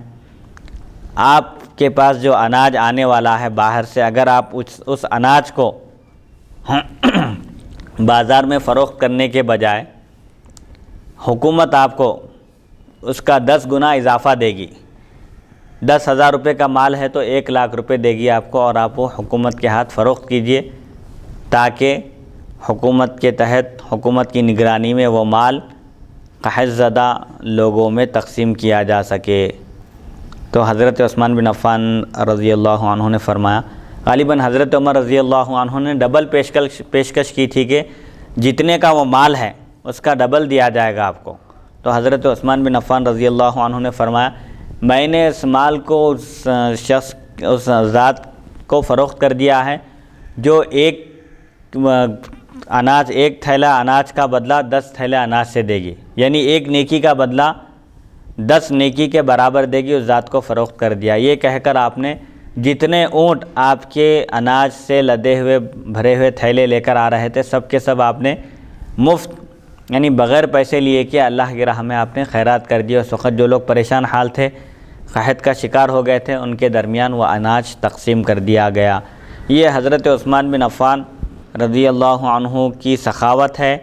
آپ کے پاس جو اناج آنے والا ہے باہر سے، اگر آپ اس اناج کو بازار میں فروخت کرنے کے بجائے حکومت آپ کو اس کا 10 گنا اضافہ دے گی، 10,000 روپے کا مال ہے تو 1 لاکھ روپے دے گی آپ کو، اور آپ وہ حکومت کے ہاتھ فروخت کیجئے تاکہ حکومت کے تحت، حکومت کی نگرانی میں وہ مال قحط زدہ لوگوں میں تقسیم کیا جا سکے۔ تو حضرت عثمان بن عفان رضی اللہ عنہ نے فرمایا، غالباً حضرت عمر رضی اللہ عنہ نے ڈبل پیشکش کی تھی کہ جتنے کا وہ مال ہے اس کا ڈبل دیا جائے گا آپ کو۔ تو حضرت عثمان بن عفان رضی اللہ عنہ نے فرمایا، میں نے اس مال کو اس ذات کو فروخت کر دیا ہے جو ایک اناج، ایک تھیلا اناج کا بدلہ 10 تھیلے اناج سے دے گی، یعنی ایک نیکی کا بدلہ 10 نیکی کے برابر دے گی، اس ذات کو فروخت کر دیا۔ یہ کہہ کر آپ نے جتنے اونٹ آپ کے اناج سے لدے ہوئے بھرے ہوئے تھیلے لے کر آ رہے تھے، سب کے سب آپ نے مفت یعنی بغیر پیسے لیے کہ اللہ کی راہ میں آپ نے خیرات کر دیا۔ اس وقت جو لوگ پریشان حال تھے، قحط کا شکار ہو گئے تھے، ان کے درمیان وہ اناج تقسیم کر دیا گیا۔ یہ حضرت عثمان بن عفان رضی اللہ عنہ کی سخاوت ہے،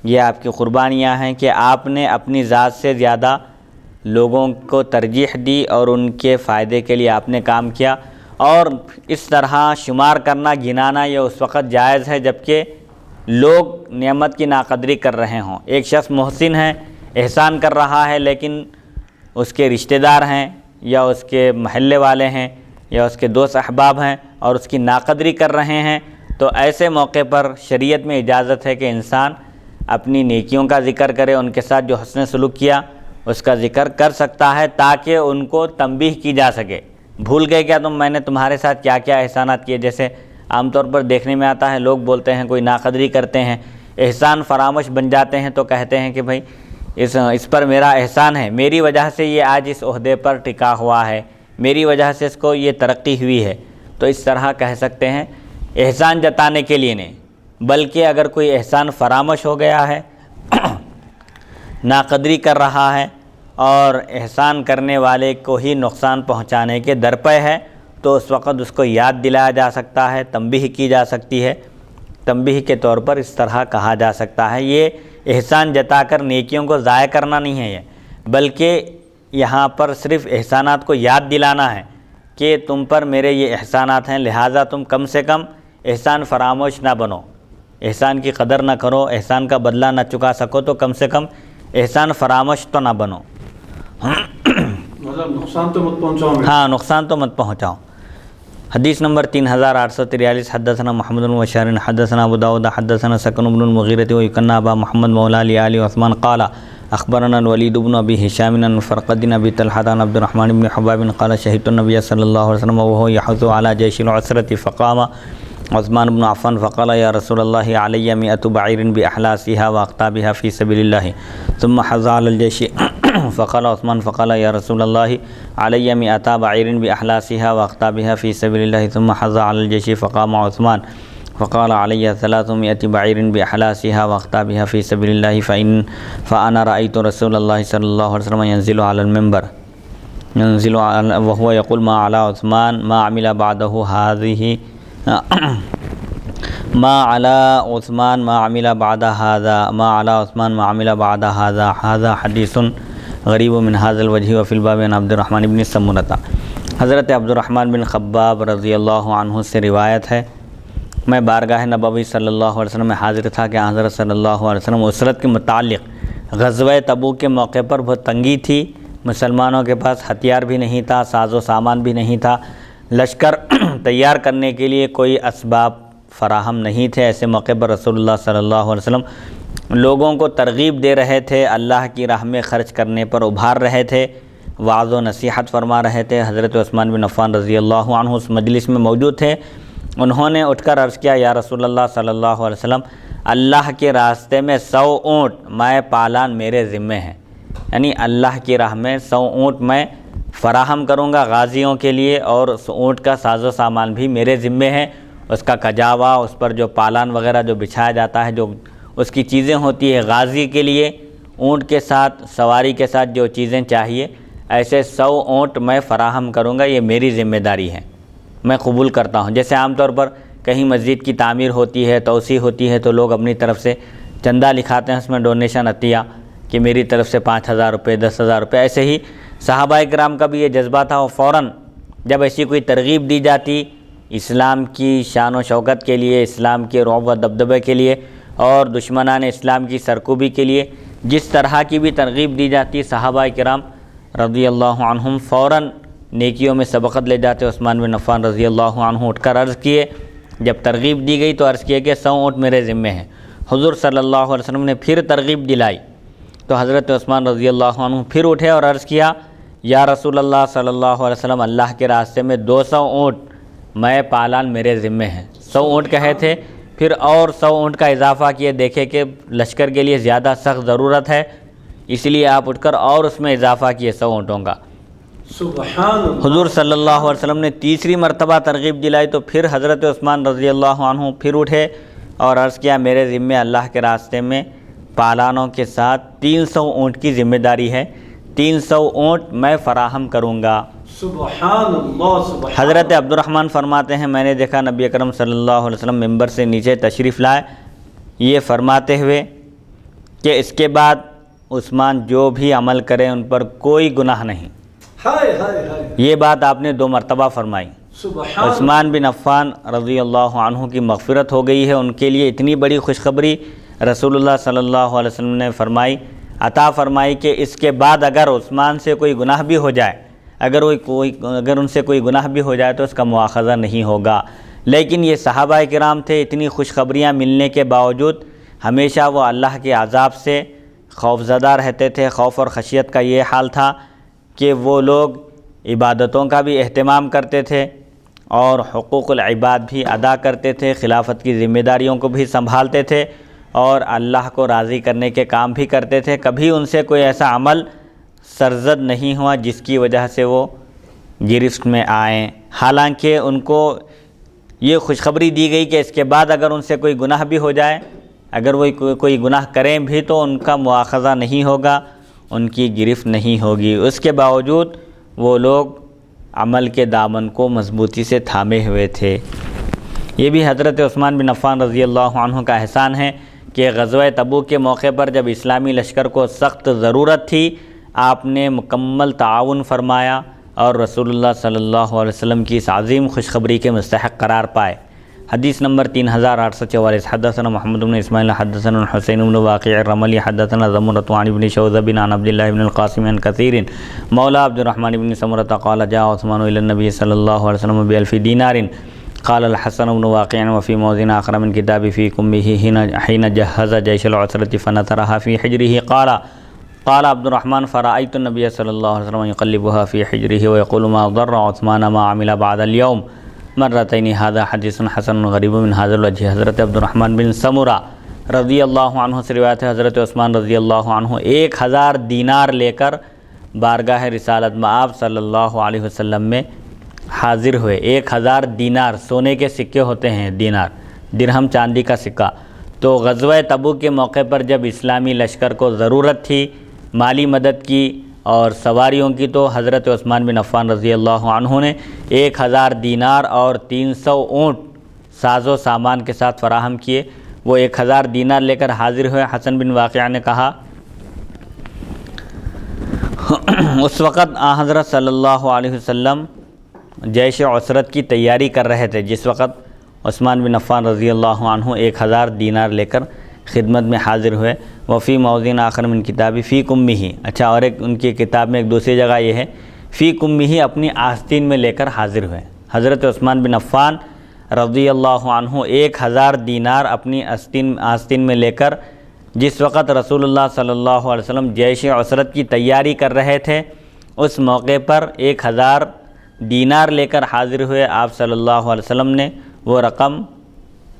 یہ آپ کی قربانیاں ہیں کہ آپ نے اپنی ذات سے زیادہ لوگوں کو ترجیح دی اور ان کے فائدے کے لیے آپ نے کام کیا۔ اور اس طرح شمار کرنا، گنانا یہ اس وقت جائز ہے جبکہ لوگ نعمت کی ناقدری کر رہے ہوں۔ ایک شخص محسن ہے، احسان کر رہا ہے، لیکن اس کے رشتہ دار ہیں یا اس کے محلے والے ہیں یا اس کے دوست احباب ہیں اور اس کی ناقدری کر رہے ہیں، تو ایسے موقع پر شریعت میں اجازت ہے کہ انسان اپنی نیکیوں کا ذکر کرے، ان کے ساتھ جو حسن سلوک کیا اس کا ذکر کر سکتا ہے تاکہ ان کو تنبیہ کی جا سکے۔ بھول گئے کیا میں نے تمہارے ساتھ کیا کیا احسانات کیے؟ جیسے عام طور پر دیکھنے میں آتا ہے، لوگ بولتے ہیں، کوئی ناقدری کرتے ہیں، احسان فراموش بن جاتے ہیں تو کہتے ہیں کہ بھائی اس پر میرا احسان ہے، میری وجہ سے یہ آج اس عہدے پر ٹکا ہوا ہے، میری وجہ سے اس کو یہ ترقی ہوئی ہے۔ تو اس طرح کہہ سکتے ہیں، احسان جتانے کے لیے نہیں، بلکہ اگر کوئی احسان فراموش ہو گیا ہے، ناقدری کر رہا ہے اور احسان کرنے والے کو ہی نقصان پہنچانے کے درپے ہے، تو اس وقت اس کو یاد دلایا جا سکتا ہے، تنبیہ کی جا سکتی ہے۔ تنبیہ کے طور پر اس طرح کہا جا سکتا ہے۔ یہ احسان جتا کر نیکیوں کو ضائع کرنا نہیں ہے، بلکہ یہاں پر صرف احسانات کو یاد دلانا ہے کہ تم پر میرے یہ احسانات ہیں، لہٰذا تم کم سے کم احسان فراموش نہ بنو، احسان کی قدر نہ کرو، احسان کا بدلہ نہ چکا سکو تو کم سے کم احسان فراموش تو نہ بنو۔ مطلب نقصان تو مت پہنچاؤ۔ ہاں، نقصان تو مت پہنچاؤ۔ حدیث نمبر 3843، حدثنا محمد بن بشار حدثنا ابو داود حدثنا سکن بن المغیرۃ ویکنى ابا محمد مولى لآل عثمان قال اخبرنا الولید بن ابی ہشام عن فرقد بن ابی طلحة عن عبد الرحمن بن حباب قال شهدت النبي صلی اللہ علیہ وسلم وهو يحث على جيش العسرة فقام عثمان بن عفان فقال يا رسول الله علي 100 بعير بأحلاسها وأقطابها في سبيل الله ثم حث على الجيش فقال عثمان فقال يا رسول الله علي 100 بعير بأحلاسها وأقطابها في سبيل الله ثم حث على الجيش فقام عثمان فقال علي 300 بعير بأحلاسها وأقطابها في سبيل الله فأنا رأيت رسول الله صلى الله عليه وسلم ينزل على المنبر وهو يقول ما على عثمان ما عمل بعده هذه ما على عثمان ما عمل بعد هذا ما على عثمان ما عمل بعد هذا حدیث غریب من هذا الوجه وفي الباب عن عبد الرحمن بن سمرة۔ حضرت عبد الرحمن بن خباب رضی اللہ عنہ سے روایت ہے، میں بارگاہ نبوی صلی اللہ علیہ وسلم میں حاضر تھا کہ حضرت صلی اللہ علیہ وسلم اسرت کے متعلق غزوہ تبوک کے موقع پر بہت تنگی تھی، مسلمانوں کے پاس ہتھیار بھی نہیں تھا، ساز و سامان بھی نہیں تھا، لشکر تیار کرنے کے لیے کوئی اسباب فراہم نہیں تھے۔ ایسے موقع پر رسول اللہ صلی اللہ علیہ وسلم لوگوں کو ترغیب دے رہے تھے، اللہ کی راہ میں خرچ کرنے پر ابھار رہے تھے، وعظ و نصیحت فرما رہے تھے۔ حضرت عثمان بن عفان رضی اللہ عنہ اس مجلس میں موجود تھے، انہوں نے اٹھ کر عرض کیا، یا رسول اللہ صلی اللہ علیہ وسلم، اللہ کے راستے میں 100 اونٹ میں پالان میرے ذمے ہیں، یعنی اللہ کی راہ میں 100 اونٹ میں فراہم کروں گا غازیوں کے لیے، اور اس اونٹ کا ساز و سامان بھی میرے ذمے ہے، اس کا کجاوا، اس پر جو پالان وغیرہ جو بچھایا جاتا ہے، جو اس کی چیزیں ہوتی ہے غازی کے لیے، اونٹ کے ساتھ سواری کے ساتھ جو چیزیں چاہیے، ایسے 100 اونٹ میں فراہم کروں گا، یہ میری ذمہ داری ہے، میں قبول کرتا ہوں۔ جیسے عام طور پر کہیں مسجد کی تعمیر ہوتی ہے، توسیع ہوتی ہے، تو لوگ اپنی طرف سے چندہ لکھاتے ہیں، اس میں ڈونیشن عطیہ کہ میری طرف سے 5000 روپے، 10,000 روپے۔ ایسے ہی صحابہ کرام کا بھی یہ جذبہ تھا، وہ فوراً جب ایسی کوئی ترغیب دی جاتی اسلام کی شان و شوکت کے لیے، اسلام کے رعب و دبدبے کے لیے اور دشمنان اسلام کی سرکوبی کے لیے، جس طرح کی بھی ترغیب دی جاتی، صحابہ کرام رضی اللہ عنہم فوراً نیکیوں میں سبقت لے جاتے۔ عثمان بن عفان رضی اللہ عنہ اٹھ کر عرض کیے، جب ترغیب دی گئی تو عرض کیے کہ 100 اونٹ میرے ذمے ہیں۔ حضور صلی اللہ علیہ وسلم نے پھر ترغیب دلائی تو حضرت عثمان رضی اللہ عنہ پھر اٹھے اور عرض کیا، یا رسول اللہ صلی اللہ علیہ وسلم، اللہ کے راستے میں 200 اونٹ میں پالان میرے ذمے ہیں، 100 اونٹ کہے تھے، پھر اور 100 اونٹ کا اضافہ کیے، دیکھے کہ لشکر کے لیے زیادہ سخت ضرورت ہے، اس لیے آپ اٹھ کر اور اس میں اضافہ کیے 100 اونٹوں کا۔ سبحان اللہ۔ حضور صلی اللہ علیہ وسلم نے تیسری مرتبہ ترغیب دلائی تو پھر حضرت عثمان رضی اللہ عنہ پھر اٹھے اور عرض کیا میرے ذمے اللہ کے راستے میں پالانوں کے ساتھ 300 اونٹ کی ذمہ داری ہے، 300 اونٹ میں فراہم کروں گا۔ سبحان اللہ، سبحان حضرت عبد الرحمن فرماتے ہیں میں نے دیکھا نبی اکرم صلی اللہ علیہ وسلم ممبر سے نیچے تشریف لائے یہ فرماتے ہوئے کہ اس کے بعد عثمان جو بھی عمل کرے ان پر کوئی گناہ نہیں۔ ہائے ہائے ہائے، یہ بات آپ نے 2 مرتبہ فرمائی۔ سبحان عثمان بن عفان رضی اللہ عنہ کی مغفرت ہو گئی ہے، ان کے لیے اتنی بڑی خوشخبری رسول اللہ صلی اللہ علیہ وسلم نے عطا فرمائی کہ اس کے بعد اگر عثمان سے کوئی گناہ بھی ہو جائے، اگر ان سے کوئی گناہ بھی ہو جائے تو اس کا مواخذہ نہیں ہوگا۔ لیکن یہ صحابہ کرام تھے، اتنی خوشخبریاں ملنے کے باوجود ہمیشہ وہ اللہ کے عذاب سے خوفزدہ رہتے تھے۔ خوف اور خشیت کا یہ حال تھا کہ وہ لوگ عبادتوں کا بھی اہتمام کرتے تھے اور حقوق العباد بھی ادا کرتے تھے، خلافت کی ذمہ داریوں کو بھی سنبھالتے تھے اور اللہ کو راضی کرنے کے کام بھی کرتے تھے۔ کبھی ان سے کوئی ایسا عمل سرزد نہیں ہوا جس کی وجہ سے وہ گرفت میں آئیں، حالانکہ ان کو یہ خوشخبری دی گئی کہ اس کے بعد اگر ان سے کوئی گناہ بھی ہو جائے، اگر وہ کوئی گناہ کریں بھی تو ان کا مواخذہ نہیں ہوگا، ان کی گرفت نہیں ہوگی۔ اس کے باوجود وہ لوگ عمل کے دامن کو مضبوطی سے تھامے ہوئے تھے۔ یہ بھی حضرت عثمان بن عفان رضی اللہ عنہ کا احسان ہے کہ غزوہ تبوک کے موقع پر جب اسلامی لشکر کو سخت ضرورت تھی آپ نے مکمل تعاون فرمایا اور رسول اللہ صلی اللہ علیہ وسلم کی اس عظیم خوشخبری کے مستحق قرار پائے۔ حدیث نمبر 3844، حدثنا محمد بن اسماعیل حدثنا حسین بن واقع الرملی حدثنا زمرة عن ابن شوذب عن عبد الله بن القاسم عن كثير مولى عبد الرحمن بن سمرة قال جاء عثمان إلى النبي صلى الله عليه وسلم ب1000 دينار قال الحسن بن واقع وفي موضع آخر من كتاب في كمه حين جهز جيش العسرة فنثرها في حجره قال عبد الرحمن فرأيت النبي صلى الله عليه وسلم يقلبها في حجره ويقول ما ضر عثمان ما عمل بعد اليوم مرتين۔ هذا حدیث حسن غریب من هذا الوجه۔ حضرت عبد الرحمن بن سمرہ رضی اللہ عنہ سے روایت ہے حضرت عثمان رضی اللہ عنہ 1000 دینار لے کر بارگاہ رسالت میں آپ صلی اللہ علیہ وسلم میں حاضر ہوئے۔ 1000 دینار سونے کے سکے ہوتے ہیں، دینار درہم چاندی کا سکہ۔ تو غزوہ تبوک کے موقع پر جب اسلامی لشکر کو ضرورت تھی مالی مدد کی اور سواریوں کی تو حضرت عثمان بن عفان رضی اللہ عنہ نے 1000 دینار اور 300 اونٹ ساز و سامان کے ساتھ فراہم کیے۔ وہ 1000 دینار لے کر حاضر ہوئے۔ حسن بن واقع نے کہا اس وقت حضرت صلی اللہ علیہ وسلم جیش عسرت کی تیاری کر رہے تھے، جس وقت عثمان بن عفان رضی اللہ عنہ 1000 دینار لے کر خدمت میں حاضر ہوئے۔ وفی موضع آخر من کتابی فی کمہ، اچھا اور ایک ان کی کتاب میں ایک دوسری جگہ یہ ہے فی کمہ، اپنی آستین میں لے کر حاضر ہوئے۔ حضرت عثمان بن عفان رضی اللہ عنہ 1000 دینار اپنی آستین میں لے کر جس وقت رسول اللہ صلی اللہ علیہ وسلم جیش عسرت کی تیاری کر رہے تھے اس موقع پر 1000 دینار لے کر حاضر ہوئے۔ آپ صلی اللہ علیہ وسلم نے وہ رقم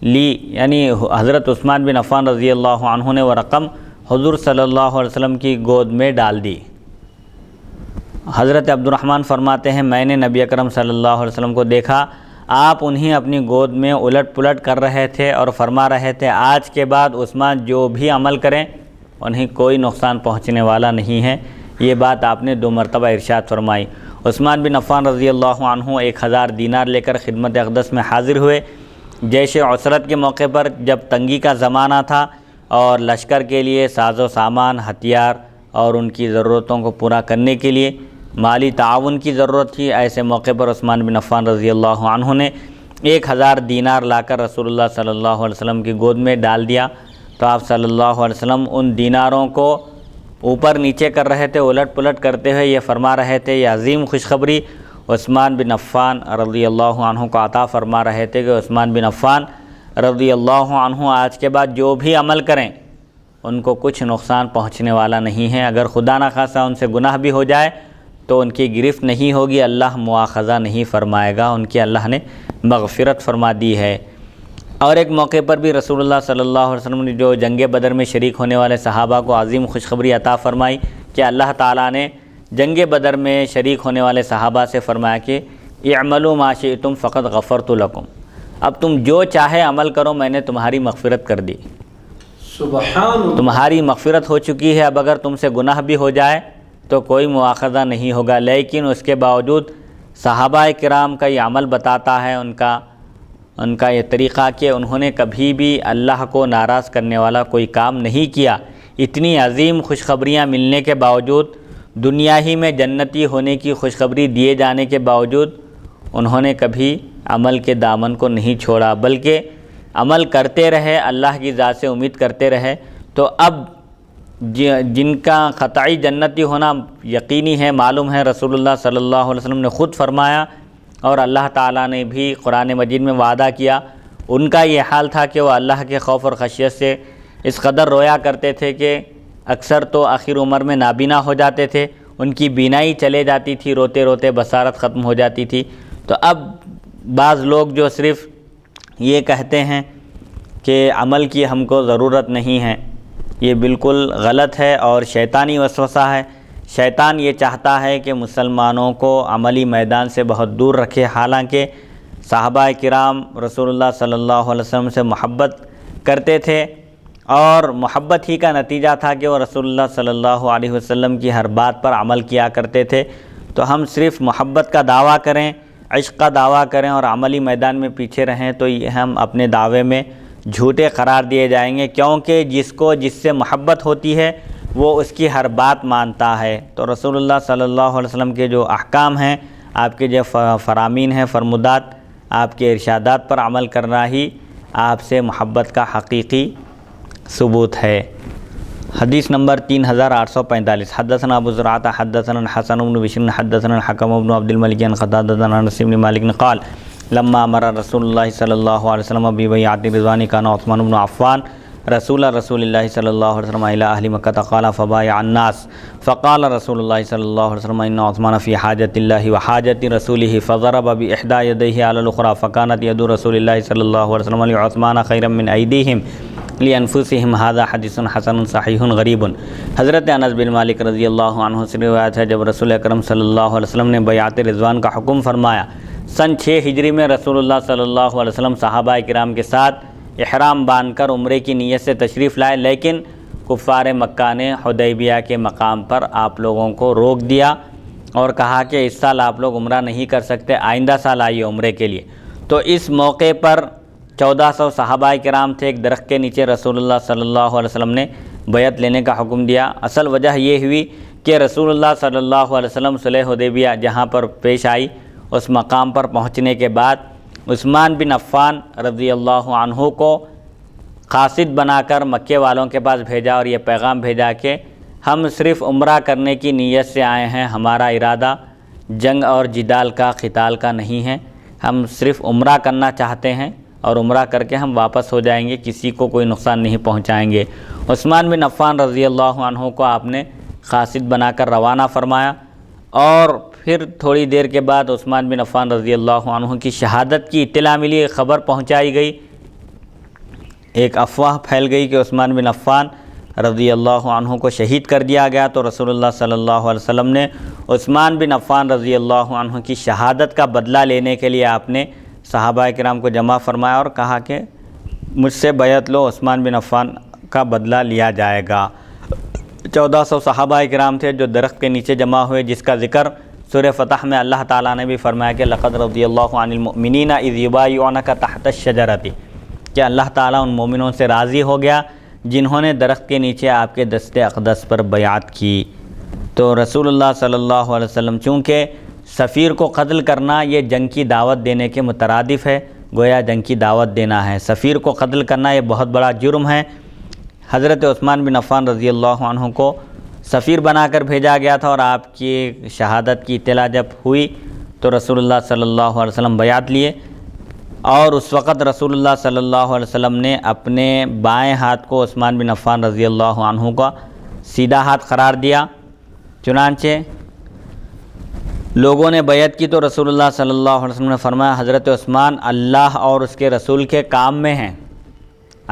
لی، یعنی حضرت عثمان بن عفان رضی اللہ عنہ نے وہ رقم حضور صلی اللہ علیہ وسلم کی گود میں ڈال دی۔ حضرت عبد الرحمن فرماتے ہیں میں نے نبی اکرم صلی اللہ علیہ وسلم کو دیکھا، آپ انہیں اپنی گود میں الٹ پلٹ کر رہے تھے اور فرما رہے تھے آج کے بعد عثمان جو بھی عمل کریں انہیں کوئی نقصان پہنچنے والا نہیں ہے۔ یہ بات آپ نے 2 مرتبہ ارشاد فرمائی۔ عثمان بن عفان رضی اللہ عنہ 1000 دینار لے کر خدمت اقدس میں حاضر ہوئے۔ جیش عسرت کے موقع پر جب تنگی کا زمانہ تھا اور لشکر کے لیے ساز و سامان، ہتھیار اور ان کی ضرورتوں کو پورا کرنے کے لیے مالی تعاون کی ضرورت تھی، ایسے موقع پر عثمان بن عفان رضی اللہ عنہ نے 1000 دینار لا کر رسول اللہ صلی اللہ علیہ وسلم کی گود میں ڈال دیا۔ تو آپ صلی اللہ علیہ وسلم ان دیناروں کو اوپر نیچے کر رہے تھے، الٹ پلٹ کرتے ہوئے یہ فرما رہے تھے، یہ عظیم خوشخبری عثمان بن عفان رضی اللہ عنہ کو عطا فرما رہے تھے کہ عثمان بن عفان رضی اللہ عنہ آج کے بعد جو بھی عمل کریں ان کو کچھ نقصان پہنچنے والا نہیں ہے۔ اگر خدا نخواستہ ان سے گناہ بھی ہو جائے تو ان کی گرفت نہیں ہوگی، اللہ مواخذہ نہیں فرمائے گا، ان کی اللہ نے مغفرت فرما دی ہے۔ اور ایک موقع پر بھی رسول اللہ صلی اللہ علیہ وسلم نے جو جنگ بدر میں شریک ہونے والے صحابہ کو عظیم خوشخبری عطا فرمائی کہ اللہ تعالیٰ نے جنگ بدر میں شریک ہونے والے صحابہ سے فرمایا کہ اعملوا ما شئتم فقد غفرت لکم، اب تم جو چاہے عمل کرو، میں نے تمہاری مغفرت کر دی، سبحان اللہ۔ تمہاری مغفرت ہو چکی ہے، اب اگر تم سے گناہ بھی ہو جائے تو کوئی مواخذہ نہیں ہوگا۔ لیکن اس کے باوجود صحابہ کرام کا یہ عمل بتاتا ہے، ان کا یہ طریقہ کہ انہوں نے کبھی بھی اللہ کو ناراض کرنے والا کوئی کام نہیں کیا۔ اتنی عظیم خوشخبریاں ملنے کے باوجود، دنیا ہی میں جنتی ہونے کی خوشخبری دیے جانے کے باوجود انہوں نے کبھی عمل کے دامن کو نہیں چھوڑا، بلکہ عمل کرتے رہے، اللہ کی ذات سے امید کرتے رہے۔ تو اب جن کا قطعی جنتی ہونا یقینی ہے، معلوم ہے، رسول اللہ صلی اللہ علیہ وسلم نے خود فرمایا اور اللہ تعالیٰ نے بھی قرآن مجید میں وعدہ کیا۔ ان کا یہ حال تھا کہ وہ اللہ کے خوف اور خشیت سے اس قدر رویا کرتے تھے کہ اکثر تو آخر عمر میں نابینا ہو جاتے تھے، ان کی بینائی چلے جاتی تھی، روتے روتے بصارت ختم ہو جاتی تھی۔ تو اب بعض لوگ جو صرف یہ کہتے ہیں کہ عمل کی ہم کو ضرورت نہیں ہے، یہ بالکل غلط ہے اور شیطانی وسوسہ ہے۔ شیطان یہ چاہتا ہے کہ مسلمانوں کو عملی میدان سے بہت دور رکھے، حالانکہ صحابہ کرام رسول اللہ صلی اللہ علیہ وسلم سے محبت کرتے تھے اور محبت ہی کا نتیجہ تھا کہ وہ رسول اللہ صلی اللہ علیہ وسلم کی ہر بات پر عمل کیا کرتے تھے۔ تو ہم صرف محبت کا دعویٰ کریں، عشق کا دعویٰ کریں اور عملی میدان میں پیچھے رہیں تو یہ ہم اپنے دعوے میں جھوٹے قرار دیے جائیں گے، کیونکہ جس سے محبت ہوتی ہے وہ اس کی ہر بات مانتا ہے۔ تو رسول اللہ صلی اللہ علیہ وسلم کے جو احکام ہیں، آپ کے جو فرامین ہیں، فرمودات، آپ کے ارشادات پر عمل کرنا ہی آپ سے محبت کا حقیقی ثبوت ہے۔ حدیث نمبر 3845، حدثنا ابو زرعہ حدثنا حسن بن بشر حدثنا الحکم بن عبد الملک عن قتادہ عن انس بن مالک قال لما امر رسول اللہ صلی اللہ علیہ وسلم ببیعۃ الرضوان کان عثمان بن عفان رسول اللہ صلی اللہ علیہ وسلم الى اہل مکہ قال فبايع الناس فقال رسول اللہ صلی اللہ علیہ وسلم ان عثمان فی حاجۃ اللہ وحاجۃ رسولہ فضرب باحدى یدیہ علی الاخرى فكانت ید رسول اللہ صلی اللہ علیہ وسلم لعثمان خیرا من ایدیہم لانفسہم ھذا حدیث حسن صحیح غریب۔ حضرت انس بن مالک رضی اللہ عنہ سے روایت ہے، جب رسول اکرم صلی اللہ علیہ وسلم نے بیعت رضوان کا حکم فرمایا، سن 6 ہجری میں رسول اللہ صلی اللہ علیہ وسلم صحابہ کرام کے ساتھ احرام باندھ کر عمرے کی نیت سے تشریف لائے، لیکن کفار مکہ نے حدیبیہ کے مقام پر آپ لوگوں کو روک دیا اور کہا کہ اس سال آپ لوگ عمرہ نہیں کر سکتے، آئندہ سال آئیے عمرے کے لیے۔ تو اس موقع پر 1400 صحابہ کرام تھے، ایک درخت کے نیچے رسول اللہ صلی اللہ علیہ وسلم نے بیعت لینے کا حکم دیا۔ اصل وجہ یہ ہوئی کہ رسول اللہ صلی اللہ علیہ وسلم صلح حدیبیہ جہاں پر پیش آئی، اس مقام پر پہنچنے کے بعد عثمان بن عفان رضی اللہ عنہ کو قاصد بنا کر مکے والوں کے پاس بھیجا اور یہ پیغام بھیجا کہ ہم صرف عمرہ کرنے کی نیت سے آئے ہیں، ہمارا ارادہ جنگ اور جدال کا، قتال کا نہیں ہے، ہم صرف عمرہ کرنا چاہتے ہیں اور عمرہ کر کے ہم واپس ہو جائیں گے، کسی کو کوئی نقصان نہیں پہنچائیں گے۔ عثمان بن عفان رضی اللہ عنہ کو آپ نے قاصد بنا کر روانہ فرمایا اور پھر تھوڑی دیر کے بعد عثمان بن عفان رضی اللہ عنہ کی شہادت کی اطلاع ملی، ایک خبر پہنچائی گئی، ایک افواہ پھیل گئی کہ عثمان بن عفان رضی اللہ عنہ کو شہید کر دیا گیا۔ تو رسول اللہ صلی اللہ علیہ وسلم نے عثمان بن عفان رضی اللہ عنہ کی شہادت کا بدلہ لینے کے لیے آپ نے صحابہ کرام کو جمع فرمایا اور کہا کہ مجھ سے بیعت لو، عثمان بن عفان کا بدلہ لیا جائے گا۔ 1400 صحابہ کرام تھے جو درخت کے نیچے جمع ہوئے، جس کا ذکر سورہ فتح میں اللہ تعالیٰ نے بھی فرمایا کہ لقد رضی اللہ عن المؤمنین اذ یبایعونک تحت الشجرۃ، کہ اللہ تعالیٰ ان مومنوں سے راضی ہو گیا جنہوں نے درخت کے نیچے آپ کے دست اقدس پر بیعت کی۔ تو رسول اللہ صلی اللہ علیہ وسلم چونکہ سفیر کو قتل کرنا یہ جنگ کی دعوت دینے کے مترادف ہے، گویا جنگ کی دعوت دینا ہے، سفیر کو قتل کرنا یہ بہت بڑا جرم ہے۔ حضرت عثمان بن عفان رضی اللہ عنہ کو سفیر بنا کر بھیجا گیا تھا اور آپ کی شہادت کی اطلاع جب ہوئی تو رسول اللہ صلی اللہ علیہ وسلم بیعت لیے، اور اس وقت رسول اللہ صلی اللہ علیہ وسلم نے اپنے بائیں ہاتھ کو عثمان بن عفان رضی اللہ عنہ کا سیدھا ہاتھ قرار دیا، چنانچہ لوگوں نے بیعت کی تو رسول اللہ صلی اللہ علیہ وسلم نے فرمایا حضرت عثمان اللہ اور اس کے رسول کے کام میں ہیں،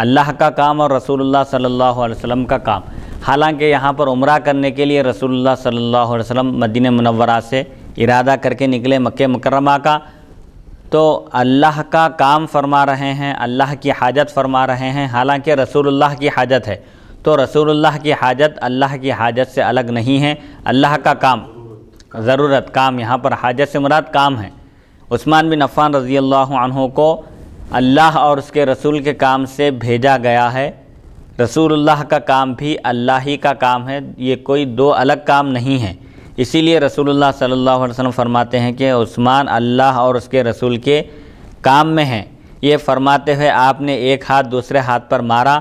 اللہ کا کام اور رسول اللہ صلی اللہ علیہ وسلم کا کام۔ حالانکہ یہاں پر عمرہ کرنے کے لیے رسول اللہ صلی اللہ علیہ وسلم مدینہ منورہ سے ارادہ کر کے نکلے مکہ مکرمہ کا، تو اللہ کا کام فرما رہے ہیں، اللہ کی حاجت فرما رہے ہیں، حالانکہ رسول اللہ کی حاجت ہے، تو رسول اللہ کی حاجت اللہ کی حاجت سے الگ نہیں ہے، اللہ کا کام ضرورت کام، یہاں پر حاجت سے مراد کام ہے۔ عثمان بن عفان رضی اللہ عنہ کو اللہ اور اس کے رسول کے کام سے بھیجا گیا ہے، رسول اللہ کا کام بھی اللہ ہی کا کام ہے، یہ کوئی دو الگ کام نہیں ہے۔ اسی لیے رسول اللہ صلی اللہ علیہ وسلم فرماتے ہیں کہ عثمان اللہ اور اس کے رسول کے کام میں ہیں۔ یہ فرماتے ہوئے آپ نے ایک ہاتھ دوسرے ہاتھ پر مارا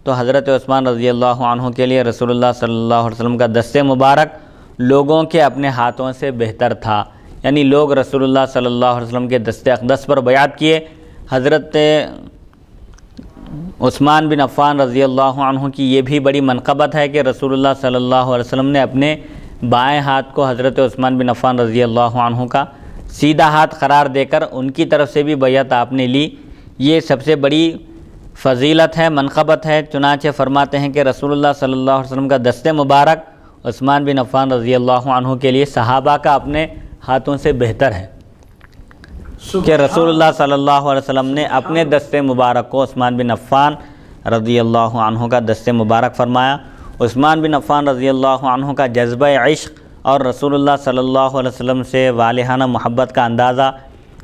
تو حضرت عثمان رضی اللہ عنہ کے لیے رسول اللہ صلی اللہ علیہ وسلم کا دست مبارک لوگوں کے اپنے ہاتھوں سے بہتر تھا، یعنی لوگ رسول اللہ صلی اللہ علیہ وسلم کے دست اقدس پر بیعت کیے۔ حضرت عثمان بن عفان رضی اللہ عنہ کی یہ بھی بڑی منقبت ہے کہ رسول اللہ صلی اللہ علیہ وسلم نے اپنے بائیں ہاتھ کو حضرت عثمان بن عفان رضی اللہ عنہ کا سیدھا ہاتھ قرار دے کر ان کی طرف سے بھی بیعت آپ نے لی۔ یہ سب سے بڑی فضیلت ہے، منقبت ہے، چنانچہ فرماتے ہیں کہ رسول اللہ صلی اللہ علیہ وسلم کا دست مبارک عثمان بن عفان رضی اللہ عنہ کے لیے صحابہ کا اپنے ہاتھوں سے بہتر ہے کہ رسول اللہ صلی اللہ علیہ وسلم نے اپنے دست مبارک کو عثمان بن عفان رضی اللہ عنہ کا دست مبارک فرمایا۔ عثمان بن عفان رضی اللہ عنہ کا جذبہ عشق اور رسول اللہ صلی اللہ علیہ وسلم سے والہانہ محبت کا اندازہ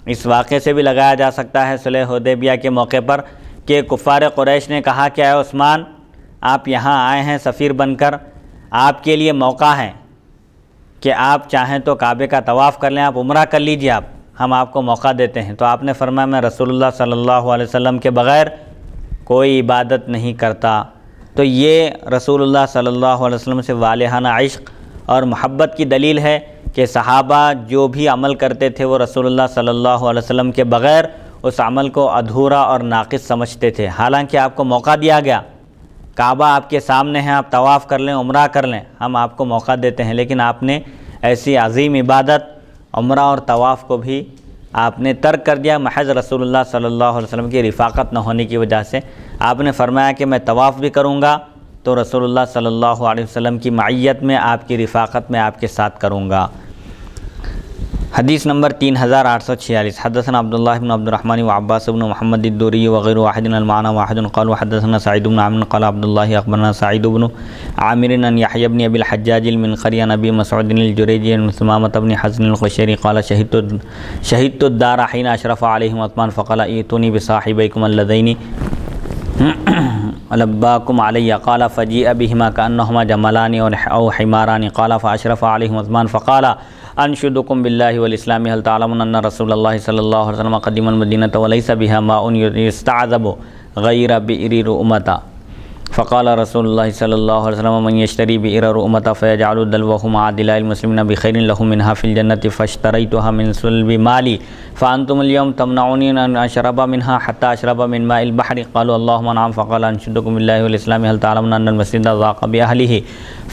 اس واقعے سے بھی لگایا جا سکتا ہے صلح حدیبیہ کے موقع پر کہ کفار قریش نے کہا کہ اے عثمان آپ یہاں آئے ہیں سفیر بن کر، آپ کے لیے موقع ہے کہ آپ چاہیں تو کعبے کا طواف کر لیں، آپ عمرہ کر لیجئے، ہم آپ کو موقع دیتے ہیں۔ تو آپ نے فرمایا میں رسول اللہ صلی اللہ علیہ وسلم کے بغیر کوئی عبادت نہیں کرتا۔ تو یہ رسول اللہ صلی اللہ علیہ وسلم سے والہانہ عشق اور محبت کی دلیل ہے کہ صحابہ جو بھی عمل کرتے تھے وہ رسول اللہ صلی اللہ علیہ وسلم کے بغیر اس عمل کو ادھورا اور ناقص سمجھتے تھے۔ حالانکہ آپ کو موقع دیا گیا، کعبہ آپ کے سامنے ہے، آپ طواف کر لیں، عمرہ کر لیں، ہم آپ کو موقع دیتے ہیں، لیکن آپ نے ایسی عظیم عبادت عمرہ اور طواف کو بھی آپ نے ترک کر دیا محض رسول اللہ صلی اللہ علیہ وسلم کی رفاقت نہ ہونے کی وجہ سے۔ آپ نے فرمایا کہ میں طواف بھی کروں گا تو رسول اللہ صلی اللہ علیہ وسلم کی معیت میں، آپ کی رفاقت میں آپ کے ساتھ کروں گا۔ حدیث نمبر 3846 حدثنا عبداللہ بن عبد الرحمن وعباس بن محمد الدوری وغیر واحد المعنى واحد قال وحدثنا سعید بن عامر قال عبداللہ اخبرنا سعید بن عامر ان یحیی بن ابی الحجاج المنقری عن ابی مسعود الجریجی عن ثمامة بن حزن القشیری قال شهدت الدار حين اشرف عليهم عثمان فقال ائتوني بصاحبيكم اللذين لباكم علي قال فجيء بهما كأنهما جملان أو حماران قال فأشرف عليهم عثمان فقال انشدكم بالله والاسلام هل تعلمون ان رسول الله صلى الله عليه وسلم قدم المدينه وليس بها ماء يستعذب غير بئر رؤمة فقال رسول الله صلى الله عليه وسلم من يشتري بئر رؤمة فيجعل دلوه مع دلاء المسلمين بخير له منها في الجنة فاشتريتها من سلب مالي فأنتم اليوم تمنعوني أن أشرب منها حتى أشرب من ماء البحر قالوا اللهم نعم فقال أنشدكم بالله والإسلام هل تعلمون أن المسجد ضاق بأهله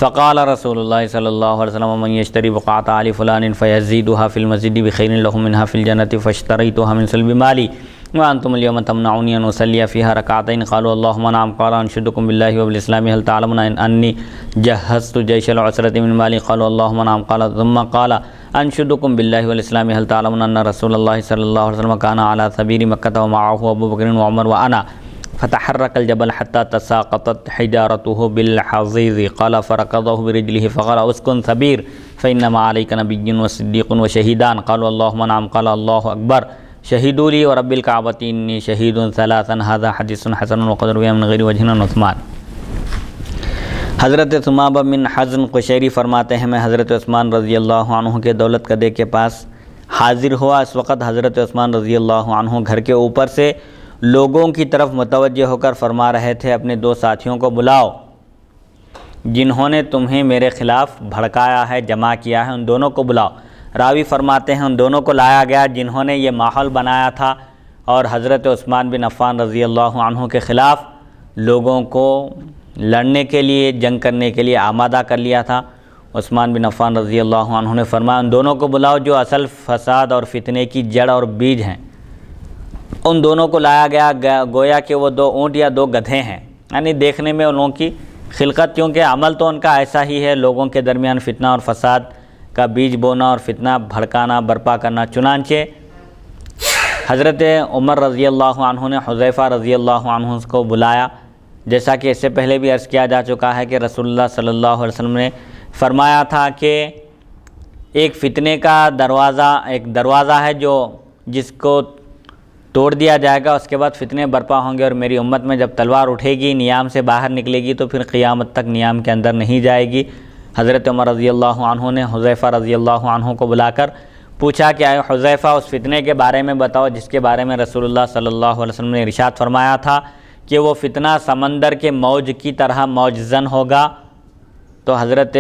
فقال رسول الله صلى الله عليه وسلم من يشتري بقعة آل فلان فيزيدها في المسجد بخير له منها في الجنة فاشتريتها من سلب مالي وأنتم اليوم تمنعوني أن أصلي فيها ركعتين قالوا اللهم نعم قال أنشدكم بالله وبالإسلام هل تعلمون أني جهزت جيش العسرة من مالي قالوا اللهم نعم قال ثم قال أنشدكم بالله والإسلام هل تعلمون أن رسول الله صلى الله عليه وسلم كان على سبيل مكة ومعه أبو بكر وعمر وأنا فتحرك الجبل حتى تساقطت حجارته بالحضيض قال فركضه برجله فقال اسكن ثبير فإنما عليك نبي وصديق وشهيدان قالوا اللهم نعم قال الله أكبر شهدوا لي ورب الكعبة إني شهيد ثلاثا هذا حديث حسن وقد روي من غير وجه عن عثمان۔ حضرت ثمامہ بن حزن قشیری فرماتے ہیں میں حضرت عثمان رضی اللہ عنہ کے دولت قدے کے پاس حاضر ہوا۔ اس وقت حضرت عثمان رضی اللہ عنہ گھر کے اوپر سے لوگوں کی طرف متوجہ ہو کر فرما رہے تھے اپنے دو ساتھیوں کو بلاؤ جنہوں نے تمہیں میرے خلاف بھڑکایا ہے، جمع کیا ہے، ان دونوں کو بلاؤ۔ راوی فرماتے ہیں ان دونوں کو لایا گیا جنہوں نے یہ ماحول بنایا تھا اور حضرت عثمان بن عفان رضی اللہ عنہ کے خلاف لوگوں کو لڑنے کے لیے، جنگ کرنے کے لیے آمادہ کر لیا تھا۔ عثمان بن عفان رضی اللہ عنہ نے فرمایا ان دونوں کو بلاؤ جو اصل فساد اور فتنے کی جڑ اور بیج ہیں۔ ان دونوں کو لایا گیا، گویا کہ وہ 2 اونٹ یا 2 گدھے ہیں، یعنی دیکھنے میں ان لوگوں کی خلقت، کیونکہ عمل تو ان کا ایسا ہی ہے، لوگوں کے درمیان فتنہ اور فساد کا بیج بونا اور فتنہ بھڑکانا برپا کرنا۔ چنانچہ حضرت عمر رضی اللہ عنہ نے حذیفہ رضی اللہ عنہ کو بلایا، جیسا کہ اس سے پہلے بھی عرض کیا جا چکا ہے کہ رسول اللہ صلی اللہ علیہ وسلم نے فرمایا تھا کہ ایک فتنے کا دروازہ ہے جس کو توڑ دیا جائے گا، اس کے بعد فتنے برپا ہوں گے، اور میری امت میں جب تلوار اٹھے گی، نیام سے باہر نکلے گی تو پھر قیامت تک نیام کے اندر نہیں جائے گی۔ حضرت عمر رضی اللہ عنہ نے حذیفہ رضی اللہ عنہ کو بلا کر پوچھا کہ اے حذیفہ اس فتنے کے بارے میں بتاؤ جس کے بارے میں رسول اللہ صلی اللہ علیہ وسلم نے ارشاد فرمایا تھا کہ وہ فتنہ سمندر کے موج کی طرح موجزن ہوگا۔ تو حضرت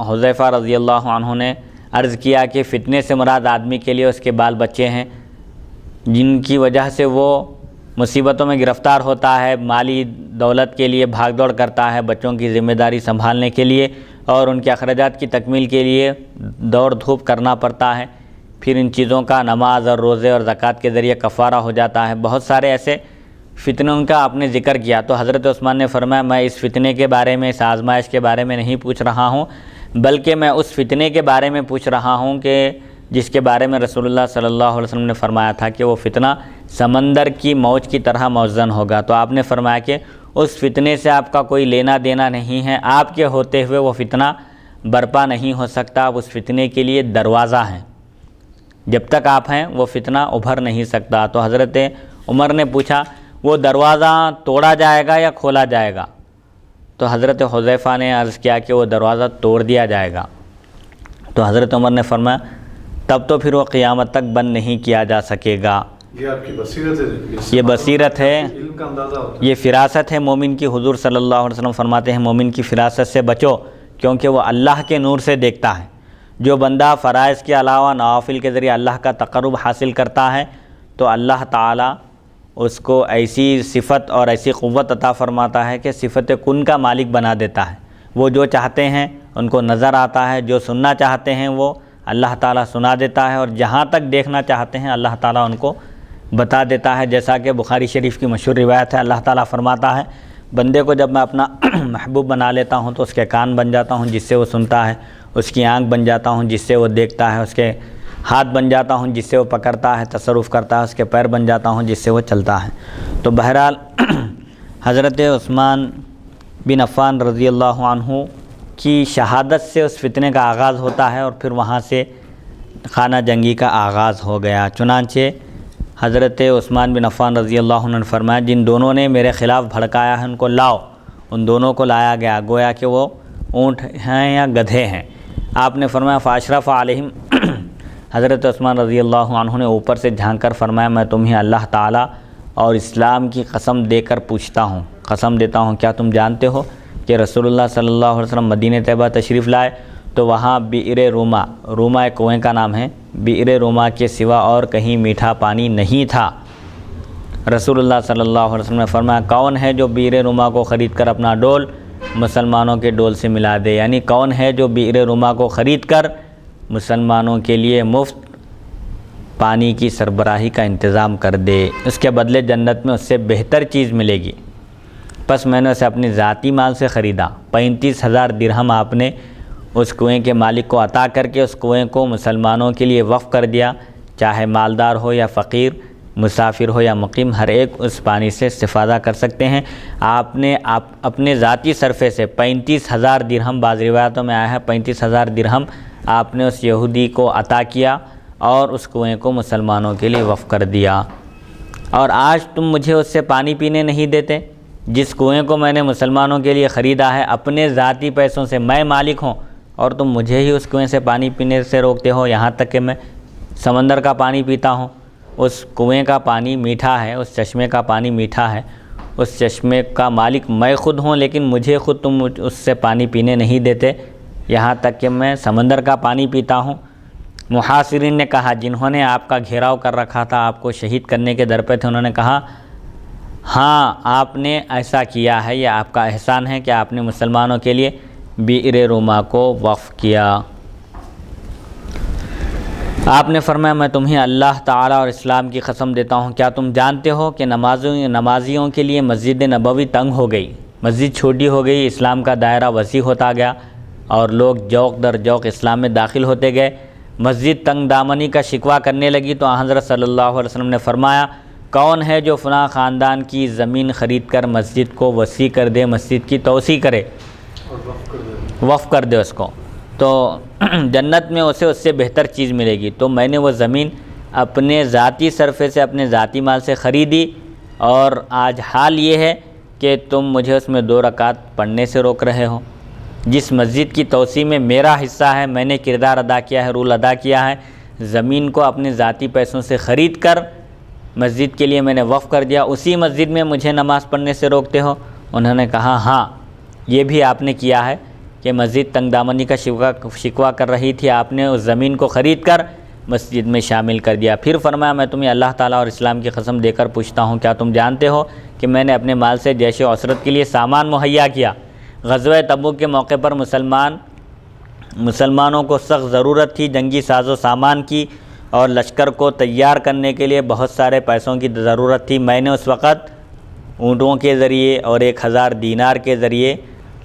حذیفہ رضی اللہ عنہ نے عرض کیا کہ فتنے سے مراد آدمی کے لیے اس کے بال بچے ہیں، جن کی وجہ سے وہ مصیبتوں میں گرفتار ہوتا ہے، مالی دولت کے لیے بھاگ دوڑ کرتا ہے، بچوں کی ذمہ داری سنبھالنے کے لیے اور ان کے اخراجات کی تکمیل کے لیے دوڑ دھوپ کرنا پڑتا ہے، پھر ان چیزوں کا نماز اور روزے اور زکوٰۃ کے ذریعے کفارہ ہو جاتا ہے۔ بہت سارے ایسے فتنوں کا آپ نے ذکر کیا، تو حضرت عثمان نے فرمایا میں اس فتنے کے بارے میں، اس آزمائش کے بارے میں نہیں پوچھ رہا ہوں، بلکہ میں اس فتنے کے بارے میں پوچھ رہا ہوں کہ جس کے بارے میں رسول اللہ صلی اللہ علیہ وسلم نے فرمایا تھا کہ وہ فتنہ سمندر کی موج کی طرح موزن ہوگا۔ تو آپ نے فرمایا کہ اس فتنے سے آپ کا کوئی لینا دینا نہیں ہے، آپ کے ہوتے ہوئے وہ فتنہ برپا نہیں ہو سکتا، آپ اس فتنے کے لیے دروازہ ہیں، جب تک آپ ہیں وہ فتنہ ابھر نہیں سکتا۔ تو حضرت عمر نے پوچھا وہ دروازہ توڑا جائے گا یا کھولا جائے گا؟ تو حضرت حذیفہ نے عرض کیا کہ وہ دروازہ توڑ دیا جائے گا۔ تو حضرت عمر نے فرمایا تب تو پھر وہ قیامت تک بند نہیں کیا جا سکے گا۔ یہ آپ کی بصیرت ہے، یہ بصیرت ہے، علم کا اندازہ ہوتا ہے، یہ فراست ہے مومن کی۔ حضور صلی اللہ علیہ وسلم فرماتے ہیں مومن کی فراست سے بچو کیونکہ وہ اللہ کے نور سے دیکھتا ہے۔ جو بندہ فرائض کے علاوہ نوافل کے ذریعے اللہ کا تقرب حاصل کرتا ہے تو اللہ تعالیٰ اس کو ایسی صفت اور ایسی قوت عطا فرماتا ہے کہ صفت کن کا مالک بنا دیتا ہے۔ وہ جو چاہتے ہیں ان کو نظر آتا ہے، جو سننا چاہتے ہیں وہ اللہ تعالیٰ سنا دیتا ہے، اور جہاں تک دیکھنا چاہتے ہیں اللہ تعالیٰ ان کو بتا دیتا ہے۔ جیسا کہ بخاری شریف کی مشہور روایت ہے، اللہ تعالیٰ فرماتا ہے بندے کو جب میں اپنا محبوب بنا لیتا ہوں تو اس کے کان بن جاتا ہوں جس سے وہ سنتا ہے، اس کی آنکھ بن جاتا ہوں جس سے وہ دیکھتا ہے، اس کے ہاتھ بن جاتا ہوں جس سے وہ پکڑتا ہے، تصرف کرتا ہے، اس کے پیر بن جاتا ہوں جس سے وہ چلتا ہے۔ تو بہرحال حضرت عثمان بن عفان رضی اللہ عنہ کی شہادت سے اس فتنے کا آغاز ہوتا ہے، اور پھر وہاں سے خانہ جنگی کا آغاز ہو گیا۔ چنانچہ حضرت عثمان بن عفان رضی اللہ عنہ نے فرمایا جن دونوں نے میرے خلاف بھڑکایا ہے ان کو لاؤ۔ ان دونوں کو لایا گیا، گویا کہ وہ اونٹ ہیں یا گدھے ہیں۔ آپ نے فرمایا فاشرف علیہم، حضرت عثمان رضی اللہ عنہ نے اوپر سے جھانک کر فرمایا میں تمہیں اللہ تعالیٰ اور اسلام کی قسم دے کر پوچھتا ہوں، قسم دیتا ہوں، کیا تم جانتے ہو کہ رسول اللہ صلی اللہ علیہ وسلم مدینہ طیبہ تشریف لائے تو وہاں بئر روما ایک کنویں کا نام ہے، بئر روما کے سوا اور کہیں میٹھا پانی نہیں تھا۔ رسول اللہ صلی اللہ علیہ وسلم نے فرمایا کون ہے جو بئر روما کو خرید کر اپنا ڈول مسلمانوں کے ڈول سے ملا دے، یعنی کون ہے جو بئر روما کو خرید کر مسلمانوں کے لیے مفت پانی کی سربراہی کا انتظام کر دے، اس کے بدلے جنت میں اس سے بہتر چیز ملے گی۔ پس میں نے اسے اپنی ذاتی مال سے خریدا، 35,000 درہم آپ نے اس کنویں کے مالک کو عطا کر کے اس کنویں کو مسلمانوں کے لیے وقف کر دیا، چاہے مالدار ہو یا فقیر، مسافر ہو یا مقیم، ہر ایک اس پانی سے استفادہ کر سکتے ہیں۔ آپ نے اپنے ذاتی صرفے سے 35,000 درہم، بعض روایتوں میں آیا ہے 35,000 درہم آپ نے اس یہودی کو عطا کیا اور اس کنویں کو مسلمانوں کے لیے وقف کر دیا۔ اور آج تم مجھے اس سے پانی پینے نہیں دیتے جس کنویں کو میں نے مسلمانوں کے لیے خریدا ہے اپنے ذاتی پیسوں سے، میں مالک ہوں، اور تم مجھے ہی اس کنویں سے پانی پینے سے روکتے ہو، یہاں تک کہ میں سمندر کا پانی پیتا ہوں۔ اس کنویں کا پانی میٹھا ہے، اس چشمے کا پانی میٹھا ہے، اس چشمے کا مالک میں خود ہوں، لیکن مجھے خود تم اس سے پانی پینے نہیں دیتے، یہاں تک کہ میں سمندر کا پانی پیتا ہوں۔ محاصرین نے کہا جنہوں نے آپ کا گھیراؤ کر رکھا تھا، آپ کو شہید کرنے کے در پہ تھے، انہوں نے کہا ہاں آپ نے ایسا کیا ہے، یہ آپ کا احسان ہے کہ آپ نے مسلمانوں کے لیے بئر روما کو وقف کیا۔ آپ نے فرمایا میں تمہیں اللہ تعالیٰ اور اسلام کی قسم دیتا ہوں، کیا تم جانتے ہو کہ نمازیوں کے لیے مسجد نبوی تنگ ہو گئی، مسجد چھوٹی ہو گئی، اسلام کا دائرہ وسیع ہوتا گیا اور لوگ جوق در جوق اسلام میں داخل ہوتے گئے، مسجد تنگ دامنی کا شکوہ کرنے لگی تو حضرت صلی اللہ علیہ وسلم نے فرمایا کون ہے جو فلاں خاندان کی زمین خرید کر مسجد کو وسیع کر دے، مسجد کی توسیع کرے، وقف کر دے اس کو، تو جنت میں اسے اس سے بہتر چیز ملے گی۔ تو میں نے وہ زمین اپنے ذاتی صرفے سے، اپنے ذاتی مال سے خریدی، اور آج حال یہ ہے کہ تم مجھے اس میں 2 رکعت پڑھنے سے روک رہے ہو۔ جس مسجد کی توسیع میں میرا حصہ ہے، میں نے کردار ادا کیا ہے، رول ادا کیا ہے، زمین کو اپنے ذاتی پیسوں سے خرید کر مسجد کے لیے میں نے وقف کر دیا، اسی مسجد میں مجھے نماز پڑھنے سے روکتے ہو؟ انہوں نے کہا ہاں یہ بھی آپ نے کیا ہے کہ مسجد تنگ دامنی کا شکوہ کر رہی تھی، آپ نے اس زمین کو خرید کر مسجد میں شامل کر دیا۔ پھر فرمایا میں تمہیں اللہ تعالیٰ اور اسلام کی قسم دے کر پوچھتا ہوں، کیا تم جانتے ہو کہ میں نے اپنے مال سے جیش و عسرت کے لیے سامان مہیا کیا؟ غزوہ تبوک کے موقع پر مسلمانوں کو سخت ضرورت تھی جنگی ساز و سامان کی، اور لشکر کو تیار کرنے کے لیے بہت سارے پیسوں کی ضرورت تھی۔ میں نے اس وقت اونٹوں کے ذریعے اور 1000 دینار کے ذریعے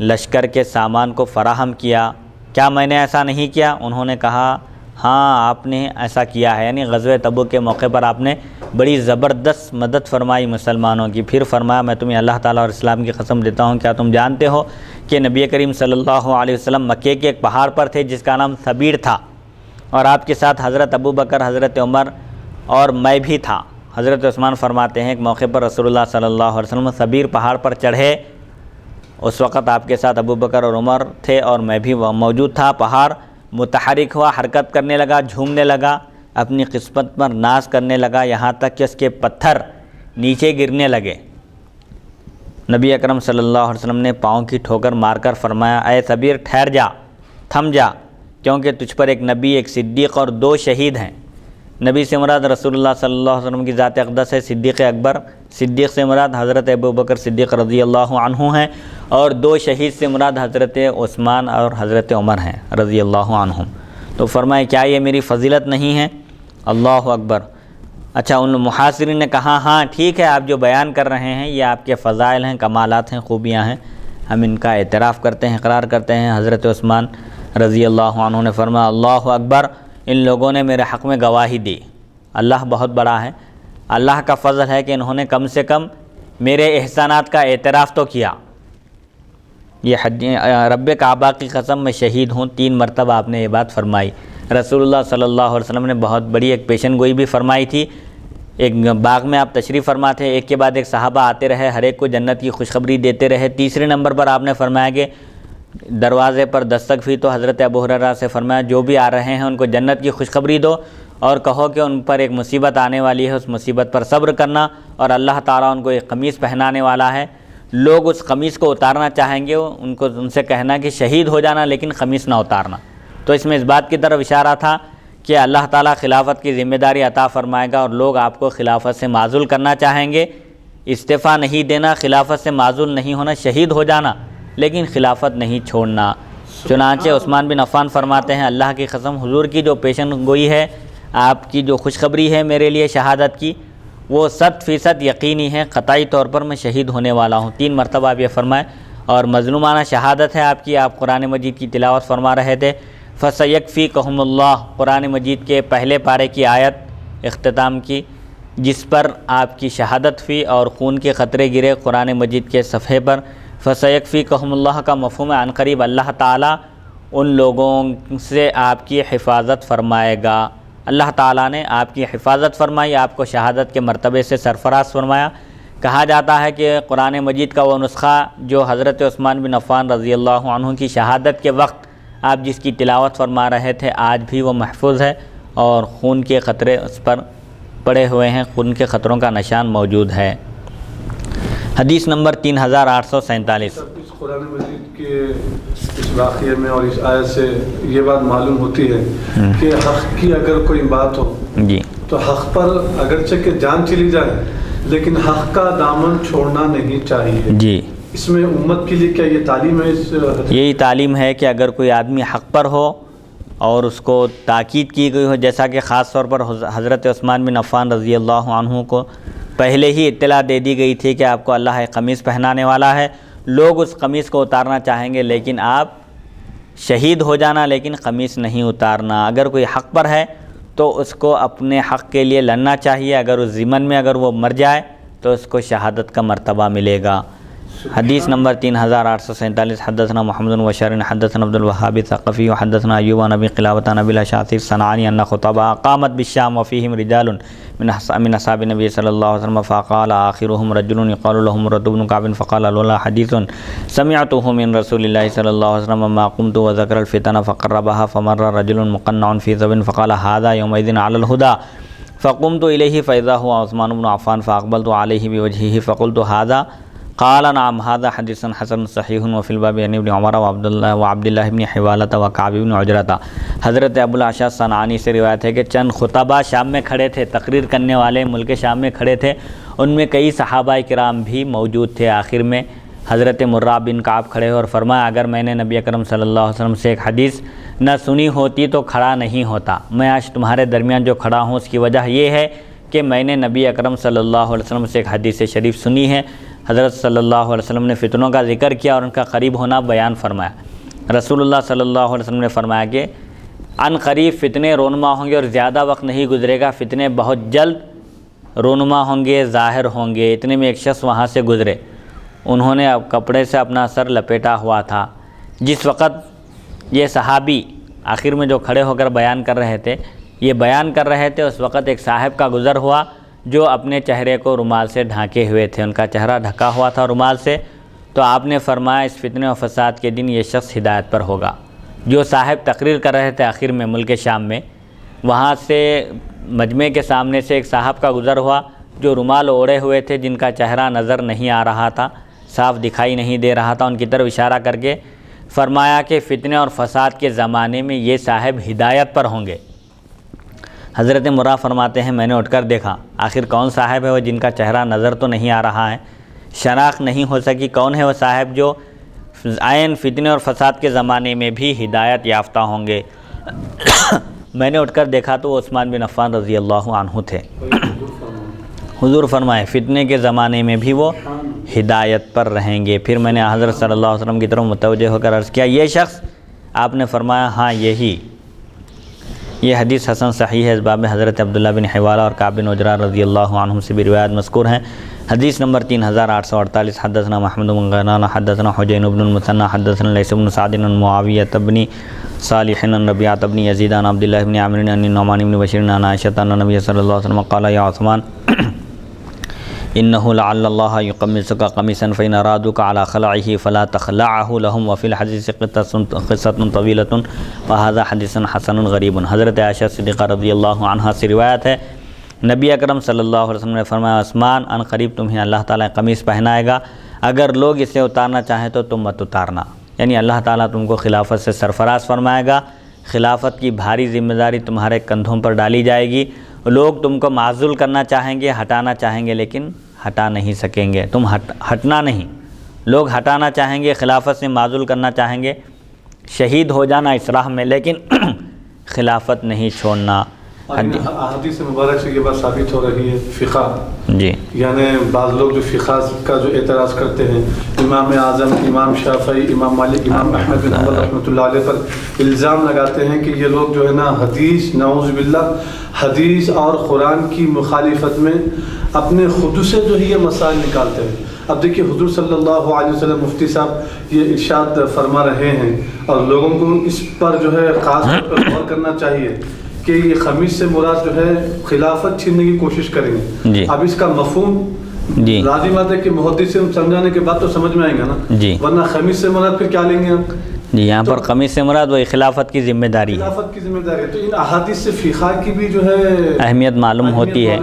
لشکر کے سامان کو فراہم کیا، کیا میں نے ایسا نہیں کیا؟ انہوں نے کہا ہاں آپ نے ایسا کیا ہے، یعنی غزوہ تبوک کے موقع پر آپ نے بڑی زبردست مدد فرمائی مسلمانوں کی۔ پھر فرمایا میں تمہیں اللہ تعالیٰ اور اسلام کی قسم دیتا ہوں، کیا تم جانتے ہو کہ نبی کریم صلی اللہ علیہ وسلم مکے کے ایک پہاڑ پر تھے جس کا نام ثبیر تھا، اور آپ کے ساتھ حضرت ابو بکر، حضرت عمر اور میں بھی تھا۔ حضرت عثمان فرماتے ہیں ایک موقع پر رسول اللہ صلی اللہ علیہ وسلم ثبیر پہاڑ پر چڑھے، اس وقت آپ کے ساتھ ابو بکر اور عمر تھے اور میں بھی موجود تھا۔ پہاڑ متحرک ہوا، حرکت کرنے لگا، جھومنے لگا، اپنی قسمت پر ناز کرنے لگا، یہاں تک کہ اس کے پتھر نیچے گرنے لگے۔ نبی اکرم صلی اللہ علیہ وسلم نے پاؤں کی ٹھوکر مار کر فرمایا اے ثبیر ٹھہر جا، تھم جا، کیونکہ تجھ پر ایک نبی، ایک صدیق اور 2 شہید ہیں۔ نبی سے مراد رسول اللہ صلی اللہ علیہ وسلم کی ذات اقدس ہے، صدیق اکبر، صدیق سے مراد حضرت ابو بکر صدیق رضی اللہ عنہ ہیں، اور 2 شہید سے مراد حضرت عثمان اور حضرت عمر ہیں رضی اللہ عنہم۔ تو فرمائے کیا یہ میری فضیلت نہیں ہے؟ اللہ اکبر۔ اچھا، ان محاصرین نے کہا ہاں ٹھیک ہے، آپ جو بیان کر رہے ہیں یہ آپ کے فضائل ہیں، کمالات ہیں، خوبیاں ہیں، ہم ان کا اعتراف کرتے ہیں، اقرار کرتے ہیں۔ حضرت عثمان رضی اللہ عنہ نے فرمایا اللہ اکبر، ان لوگوں نے میرے حق میں گواہی دی، اللہ بہت بڑا ہے، اللہ کا فضل ہے کہ انہوں نے کم سے کم میرے احسانات کا اعتراف تو کیا۔ یہ رب کعبہ کی قسم میں شہید ہوں، 3 مرتبہ آپ نے یہ بات فرمائی۔ رسول اللہ صلی اللہ علیہ وسلم نے بہت بڑی ایک پیشن گوئی بھی فرمائی تھی۔ ایک باغ میں آپ تشریف فرما تھے، ایک کے بعد ایک صحابہ آتے رہے، ہر ایک کو جنت کی خوشخبری دیتے رہے۔ تیسرے نمبر پر آپ نے فرمایا کہ دروازے پر دستک ہوئی تو حضرت ابو ہریرہ سے فرمایا جو بھی آ رہے ہیں ان کو جنت کی خوشخبری دو، اور کہو کہ ان پر ایک مصیبت آنے والی ہے، اس مصیبت پر صبر کرنا، اور اللہ تعالیٰ ان کو ایک قمیص پہنانے والا ہے، لوگ اس قمیص کو اتارنا چاہیں گے، ان سے کہنا کہ شہید ہو جانا لیکن قمیص نہ اتارنا۔ تو اس میں اس بات کی طرف اشارہ تھا کہ اللہ تعالیٰ خلافت کی ذمہ داری عطا فرمائے گا، اور لوگ آپ کو خلافت سے معزول کرنا چاہیں گے، استعفیٰ نہیں دینا، خلافت سے معزول نہیں ہونا، شہید ہو جانا لیکن خلافت نہیں چھوڑنا۔ چنانچہ عثمان بن عفان فرماتے ہیں اللہ کی قسم، حضور کی جو پیشن گوئی ہے، آپ کی جو خوشخبری ہے میرے لیے شہادت کی، وہ 100% یقینی ہے، قطعی طور پر میں شہید ہونے والا ہوں۔ 3 مرتبہ آپ یہ فرمائے، اور مظلومانہ شہادت ہے آپ کی۔ آپ قرآن مجید کی تلاوت فرما رہے تھے، فَسَيَكْفِيكَهُمُ اللَّهُ، قرآن مجید کے پہلے پارے کی آیت اختتام کی، جس پر آپ کی شہادت ہوئی اور خون کے قطرے گرے قرآن مجید کے صفحے پر۔ فَسَيَكْفِيكَهُمُ اللَّهُ کا مفہوم ہے عنقریب اللہ تعالیٰ ان لوگوں سے آپ کی حفاظت فرمائے گا۔ اللہ تعالیٰ نے آپ کی حفاظت فرمائی، آپ کو شہادت کے مرتبے سے سرفراز فرمایا۔ کہا جاتا ہے کہ قرآن مجید کا وہ نسخہ جو حضرت عثمان بن عفان رضی اللہ عنہ کی شہادت کے وقت آپ جس کی تلاوت فرما رہے تھے، آج بھی وہ محفوظ ہے، اور خون کے قطرے اس پر پڑے ہوئے ہیں، خون کے قطروں کا نشان موجود ہے۔ حدیث نمبر 3847۔ اس قرآن مجید کے اس واقعے میں اور اس آیت سے یہ بات معلوم ہوتی ہے کہ حق کی اگر کوئی بات ہو جی تو حق پر اگرچہ کہ جان چلی جائے لیکن حق کا دامن چھوڑنا نہیں چاہیے۔ جی اس میں امت کے لیے کیا یہ تعلیم ہے؟ یہی تعلیم ہے کہ اگر کوئی آدمی حق پر ہو اور اس کو تاکید کی گئی ہو، جیسا کہ خاص طور پر حضرت عثمان بن عفان رضی اللہ عنہ کو پہلے ہی اطلاع دے دی گئی تھی کہ آپ کو اللہ ایک قمیص پہنانے والا ہے، لوگ اس قمیص کو اتارنا چاہیں گے لیکن آپ شہید ہو جانا، لیکن قمیص نہیں اتارنا۔ اگر کوئی حق پر ہے تو اس کو اپنے حق کے لیے لڑنا چاہیے، اگر اس ضمن میں اگر وہ مر جائے تو اس کو شہادت کا مرتبہ ملے گا۔ حدیث نمبر 3847، حدثنا محمد بن بشار حدثنا عبد الوهاب الثقفي وحدثنا ایوب عن ابی قلابة عن ابی الاشعث الصنعانی ان خطبہ قامت بالشام وفيهم رجال من اصحاب النبي صلی اللہ علیہ وسلم فقال آخرهم رجل يقال له مرة بن كعب فقال لولا حديث سمعته من رسول الله صلی اللہ علیہ وسلم ما قمت وذكر الفتن فقربها فمر رجل مقنع في ثوب فقال هذا يومئذ على الهدى فقمت إليه فإذا هو عثمان بن عفان فأقبلت عليه بوجهه فقلت هذا قال نعم هذا حديث حسن صحيح وفي الباب عن ابن عمر وعبد الله بن حوالة وكعب بن عجرة۔ حضرت ابو الاشعث صنعانی سے روایت ہے کہ چند خطبہ شام میں کھڑے تھے، تقریر کرنے والے ملک شام میں کھڑے تھے، ان میں کئی صحابہ کرام بھی موجود تھے۔ آخر میں حضرت مرہ بن کعب کھڑے اور فرمایا اگر میں نے نبی اکرم صلی اللہ علیہ وسلم سے ایک حدیث نہ سنی ہوتی تو کھڑا نہیں ہوتا، میں آج تمہارے درمیان جو کھڑا ہوں اس کی وجہ یہ ہے کہ میں نے نبی اکرم صلی اللہ علیہ وسلم سے ایک حدیث شریف سنی ہے۔ حضرت صلی اللہ علیہ وسلم نے فتنوں کا ذکر کیا اور ان کا قریب ہونا بیان فرمایا۔ رسول اللہ صلی اللہ علیہ وسلم نے فرمایا کہ ان قریب فتنے رونما ہوں گے اور زیادہ وقت نہیں گزرے گا، فتنے بہت جلد رونما ہوں گے، ظاہر ہوں گے۔ اتنے میں ایک شخص وہاں سے گزرے، انہوں نے کپڑے سے اپنا سر لپیٹا ہوا تھا۔ جس وقت یہ صحابی آخر میں جو کھڑے ہو کر بیان کر رہے تھے، یہ بیان کر رہے تھے، اس وقت ایک صاحب کا گزر ہوا جو اپنے چہرے کو رومال سے ڈھانکے ہوئے تھے، ان کا چہرہ ڈھکا ہوا تھا رومال سے۔ تو آپ نے فرمایا اس فتنے و فساد کے دن یہ شخص ہدایت پر ہوگا۔ جو صاحب تقریر کر رہے تھے آخر میں ملک شام میں، وہاں سے مجمع کے سامنے سے ایک صاحب کا گزر ہوا جو رومال اوڑے ہوئے تھے، جن کا چہرہ نظر نہیں آ رہا تھا، صاف دکھائی نہیں دے رہا تھا۔ ان کی طرف اشارہ کر کے فرمایا کہ فتنے اور فساد کے زمانے میں یہ صاحب ہدایت پر ہوں گے۔ حضرت مرہ فرماتے ہیں میں نے اٹھ کر دیکھا آخر کون صاحب ہے وہ جن کا چہرہ نظر تو نہیں آ رہا ہے، شناخت نہیں ہو سکی کون ہے وہ صاحب جو عین فتنے اور فساد کے زمانے میں بھی ہدایت یافتہ ہوں گے۔ میں نے اٹھ کر دیکھا تو وہ عثمان بن عفان رضی اللہ عنہ تھے۔ حضور فرمائے فتنے کے زمانے میں بھی وہ ہدایت پر رہیں گے۔ پھر میں نے حضرت صلی اللہ علیہ وسلم کی طرف متوجہ ہو کر عرض کیا یہ شخص؟ آپ نے فرمایا ہاں یہی۔ یہ حدیث حسن صحیح ہے۔ اس باب میں حضرت عبداللہ بن حوالہ اور کعب بن عجرہ رضی اللہ عنہم سے بھی روایت مذکور ہیں۔ حدیث نمبر 3848، حدثنا محمد بن غیلان حدثنا حجین بن المثنى حدثنا لیث بن سعد عن معاویہ بن صالح عن ربیعہ بن یزید عن عبداللہ بن عامر عن النعمان بن بشیر عن عائشہ ان النبی صلی اللہ علیہ وسلم قال یا عثمان انه لعل الله يقمصك قميصا فإن أرادوك على خلعه فلا تخلعه لهم وفي الحديث قصة طويلة وهذا حديث حسن غريب۔ حضرت عائشہ صدیقہ رضی اللہ عنہا سے روایت ہے نبی اکرم صلی اللہ علیہ وسلم نے فرمایا عثمان ان قریب تمہیں اللہ تعالیٰ قمیص پہنائے گا، اگر لوگ اسے اتارنا چاہیں تو تم مت اتارنا، یعنی اللہ تعالیٰ تم کو خلافت سے سرفراز فرمائے گا، خلافت کی بھاری ذمہ داری تمہارے کندھوں پر ڈالی جائے گی، لوگ تم کو معزول کرنا چاہیں گے، ہٹانا چاہیں گے لیکن ہٹا نہیں سکیں گے، تم ہٹنا نہیں، لوگ ہٹانا چاہیں گے، خلافت سے معزول کرنا چاہیں گے، شہید ہو جانا اس راہ میں لیکن خلافت نہیں چھوڑنا۔ حدیث مبارک سے یہ بات ثابت ہو رہی ہے فقہ جی، یعنی بعض لوگ جو فقہ کا جو اعتراض کرتے ہیں امام اعظم، امام شافعی، امام مالک، امام احمد بن حنبل رحمۃ اللہ علیہ پر الزام لگاتے ہیں کہ یہ لوگ جو ہے نا حدیث نعوذ باللہ حدیث اور قرآن کی مخالفت میں اپنے خود سے جو ہے یہ مسائل نکالتے ہیں۔ اب دیکھیے حضور صلی اللہ علیہ وسلم مفتی صاحب یہ ارشاد فرما رہے ہیں اور لوگوں کو اس پر جو ہے خاص طور پر غور کرنا چاہیے کہ یہ خمیس سے مراد جو ہے خلافت چھیننے کی کوشش کریں گے جی۔ اب اس کا مفہوم جی لازمات ہے کہ محدث سے سمجھانے کے بعد تو سمجھ میں آئے گا نا جی، ورنہ خمیس سے مراد پھر کیا لیں گے آپ؟ جی یہاں پر قمیص سے مراد وہی خلافت کی ذمہ داری ہے، خلافت کی ذمہ داری ہے۔ تو ان احادیث سے فقہ کی بھی جو ہے اہمیت معلوم ہوتی ہے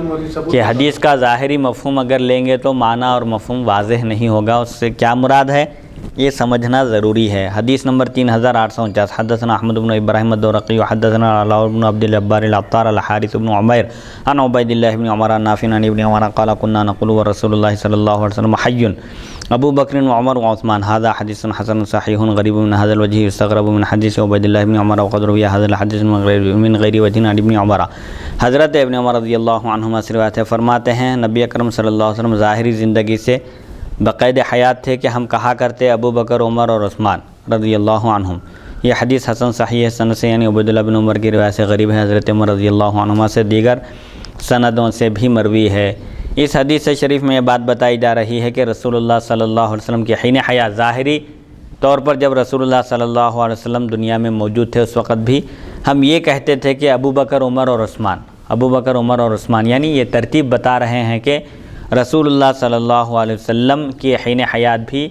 کہ حدیث کا ظاہری مفہوم اگر لیں گے تو معنی اور مفہوم واضح نہیں ہوگا، اس سے کیا مراد ہے یہ سمجھنا ضروری ہے۔ حدیث نمبر 3849 حدثنا احمد بن ابراہیم الدورقی حدثنا علاء بن عبد الجبار العطار الحارث بن عمیر عن عبید اللہ بن عمر نافع عن ابن عمر قال كنا نقول ورسول اللہ صلی اللہ علیہ وسلم حی ابو بکر وعمر وعثمان هذا حدیث حسن صحیح غریب من هذا الوجه يستغرب من حدیث عبید اللہ بن عمر وقد روی هذا الحدیث من غیر وجه عن ابن عمر۔ حضرت ابن عمر رضی اللہ عنہما سے روایت ہے، فرماتے ہیں نبی اکرم صلی اللہ علیہ وسلم ظاہری زندگی سے بقید حیات تھے کہ ہم کہا کرتے ابو بکر عمر اور عثمان رضی اللہ عنہم۔ یہ حدیث حسن صحیح ہے سند سے، یعنی عبید اللہ بن عمر کی روایت سے غریب ہے، حضرت عمر رضی اللہ عنہما سے دیگر سندوں سے بھی مروی ہے۔ اس حدیث شریف میں یہ بات بتائی جا رہی ہے کہ رسول اللہ صلی اللہ علیہ وسلم کی حین حیات، ظاہری طور پر جب رسول اللہ صلی اللہ علیہ وسلم دنیا میں موجود تھے اس وقت بھی ہم یہ کہتے تھے کہ ابو بکر عمر اور عثمان، ابو بکر عمر اور عثمان، یعنی یہ ترتیب بتا رہے ہیں کہ رسول اللہ صلی اللہ علیہ وسلم کی حین حیات بھی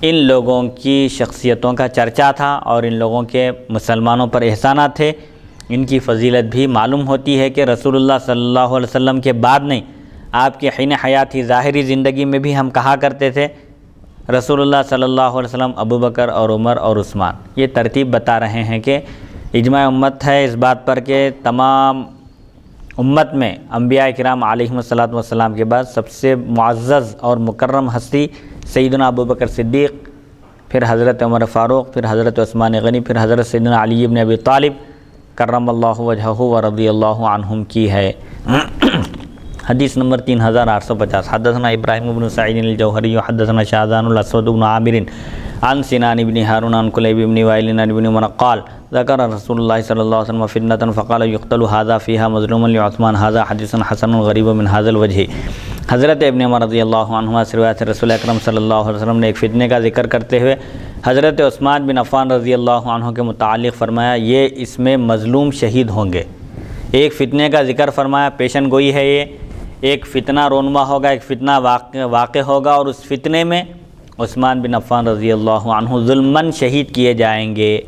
ان لوگوں کی شخصیتوں کا چرچا تھا اور ان لوگوں کے مسلمانوں پر احسانات تھے، ان کی فضیلت بھی معلوم ہوتی ہے کہ رسول اللہ صلی اللہ علیہ وسلم کے بعد نہیں، آپ کی حین حیات ہی ظاہری زندگی میں بھی ہم کہا کرتے تھے رسول اللہ صلی اللہ علیہ وسلم ابو بکر اور عمر اور عثمان۔ یہ ترتیب بتا رہے ہیں کہ اجماع امت ہے اس بات پر کہ تمام امت میں انبیاء کرام علیہم الصلاۃ والسلام کے بعد سب سے معزز اور مکرم ہستی سیدنا ابو بکر صدیق، پھر حضرت عمر فاروق، پھر حضرت عثمان غنی، پھر حضرت سیدنا علی بن ابی طالب کرم اللہ وجہہ ورضی اللہ عنہم کی ہے۔ حدیث نمبر 3850 حدثنا ابراہیم بن سعید الجوہری حدثنا شاذان الاسود بن عامر عن سنان بن ہارون عن کلیب بن وائل عن ابن عمر قال ذکر رسول اللہ صلی اللہ علیہ وسلم فتنة فقال يقتل هذا فيها مظلوما لعثمان هذا حدیث حسن غریب من هذا الوجہ۔ حضرت ابن عمر رضی اللہ عنہما سے روایت ہے رسول اکرم صلی اللہ علیہ وسلم نے ایک فتنے کا ذکر کرتے ہوئے حضرت عثمان بن عفان رضی اللہ عنہ کے متعلق فرمایا یہ اس میں مظلوم شہید ہوں گے۔ ایک فتنے کا ذکر فرمایا، پیشن گوئی ہے، یہ ایک فتنہ رونما ہوگا، ایک فتنہ واقع ہوگا اور اس فتنے میں عثمان بن عفان رضی اللہ عنہ ظلماً شہید کیے جائیں گے۔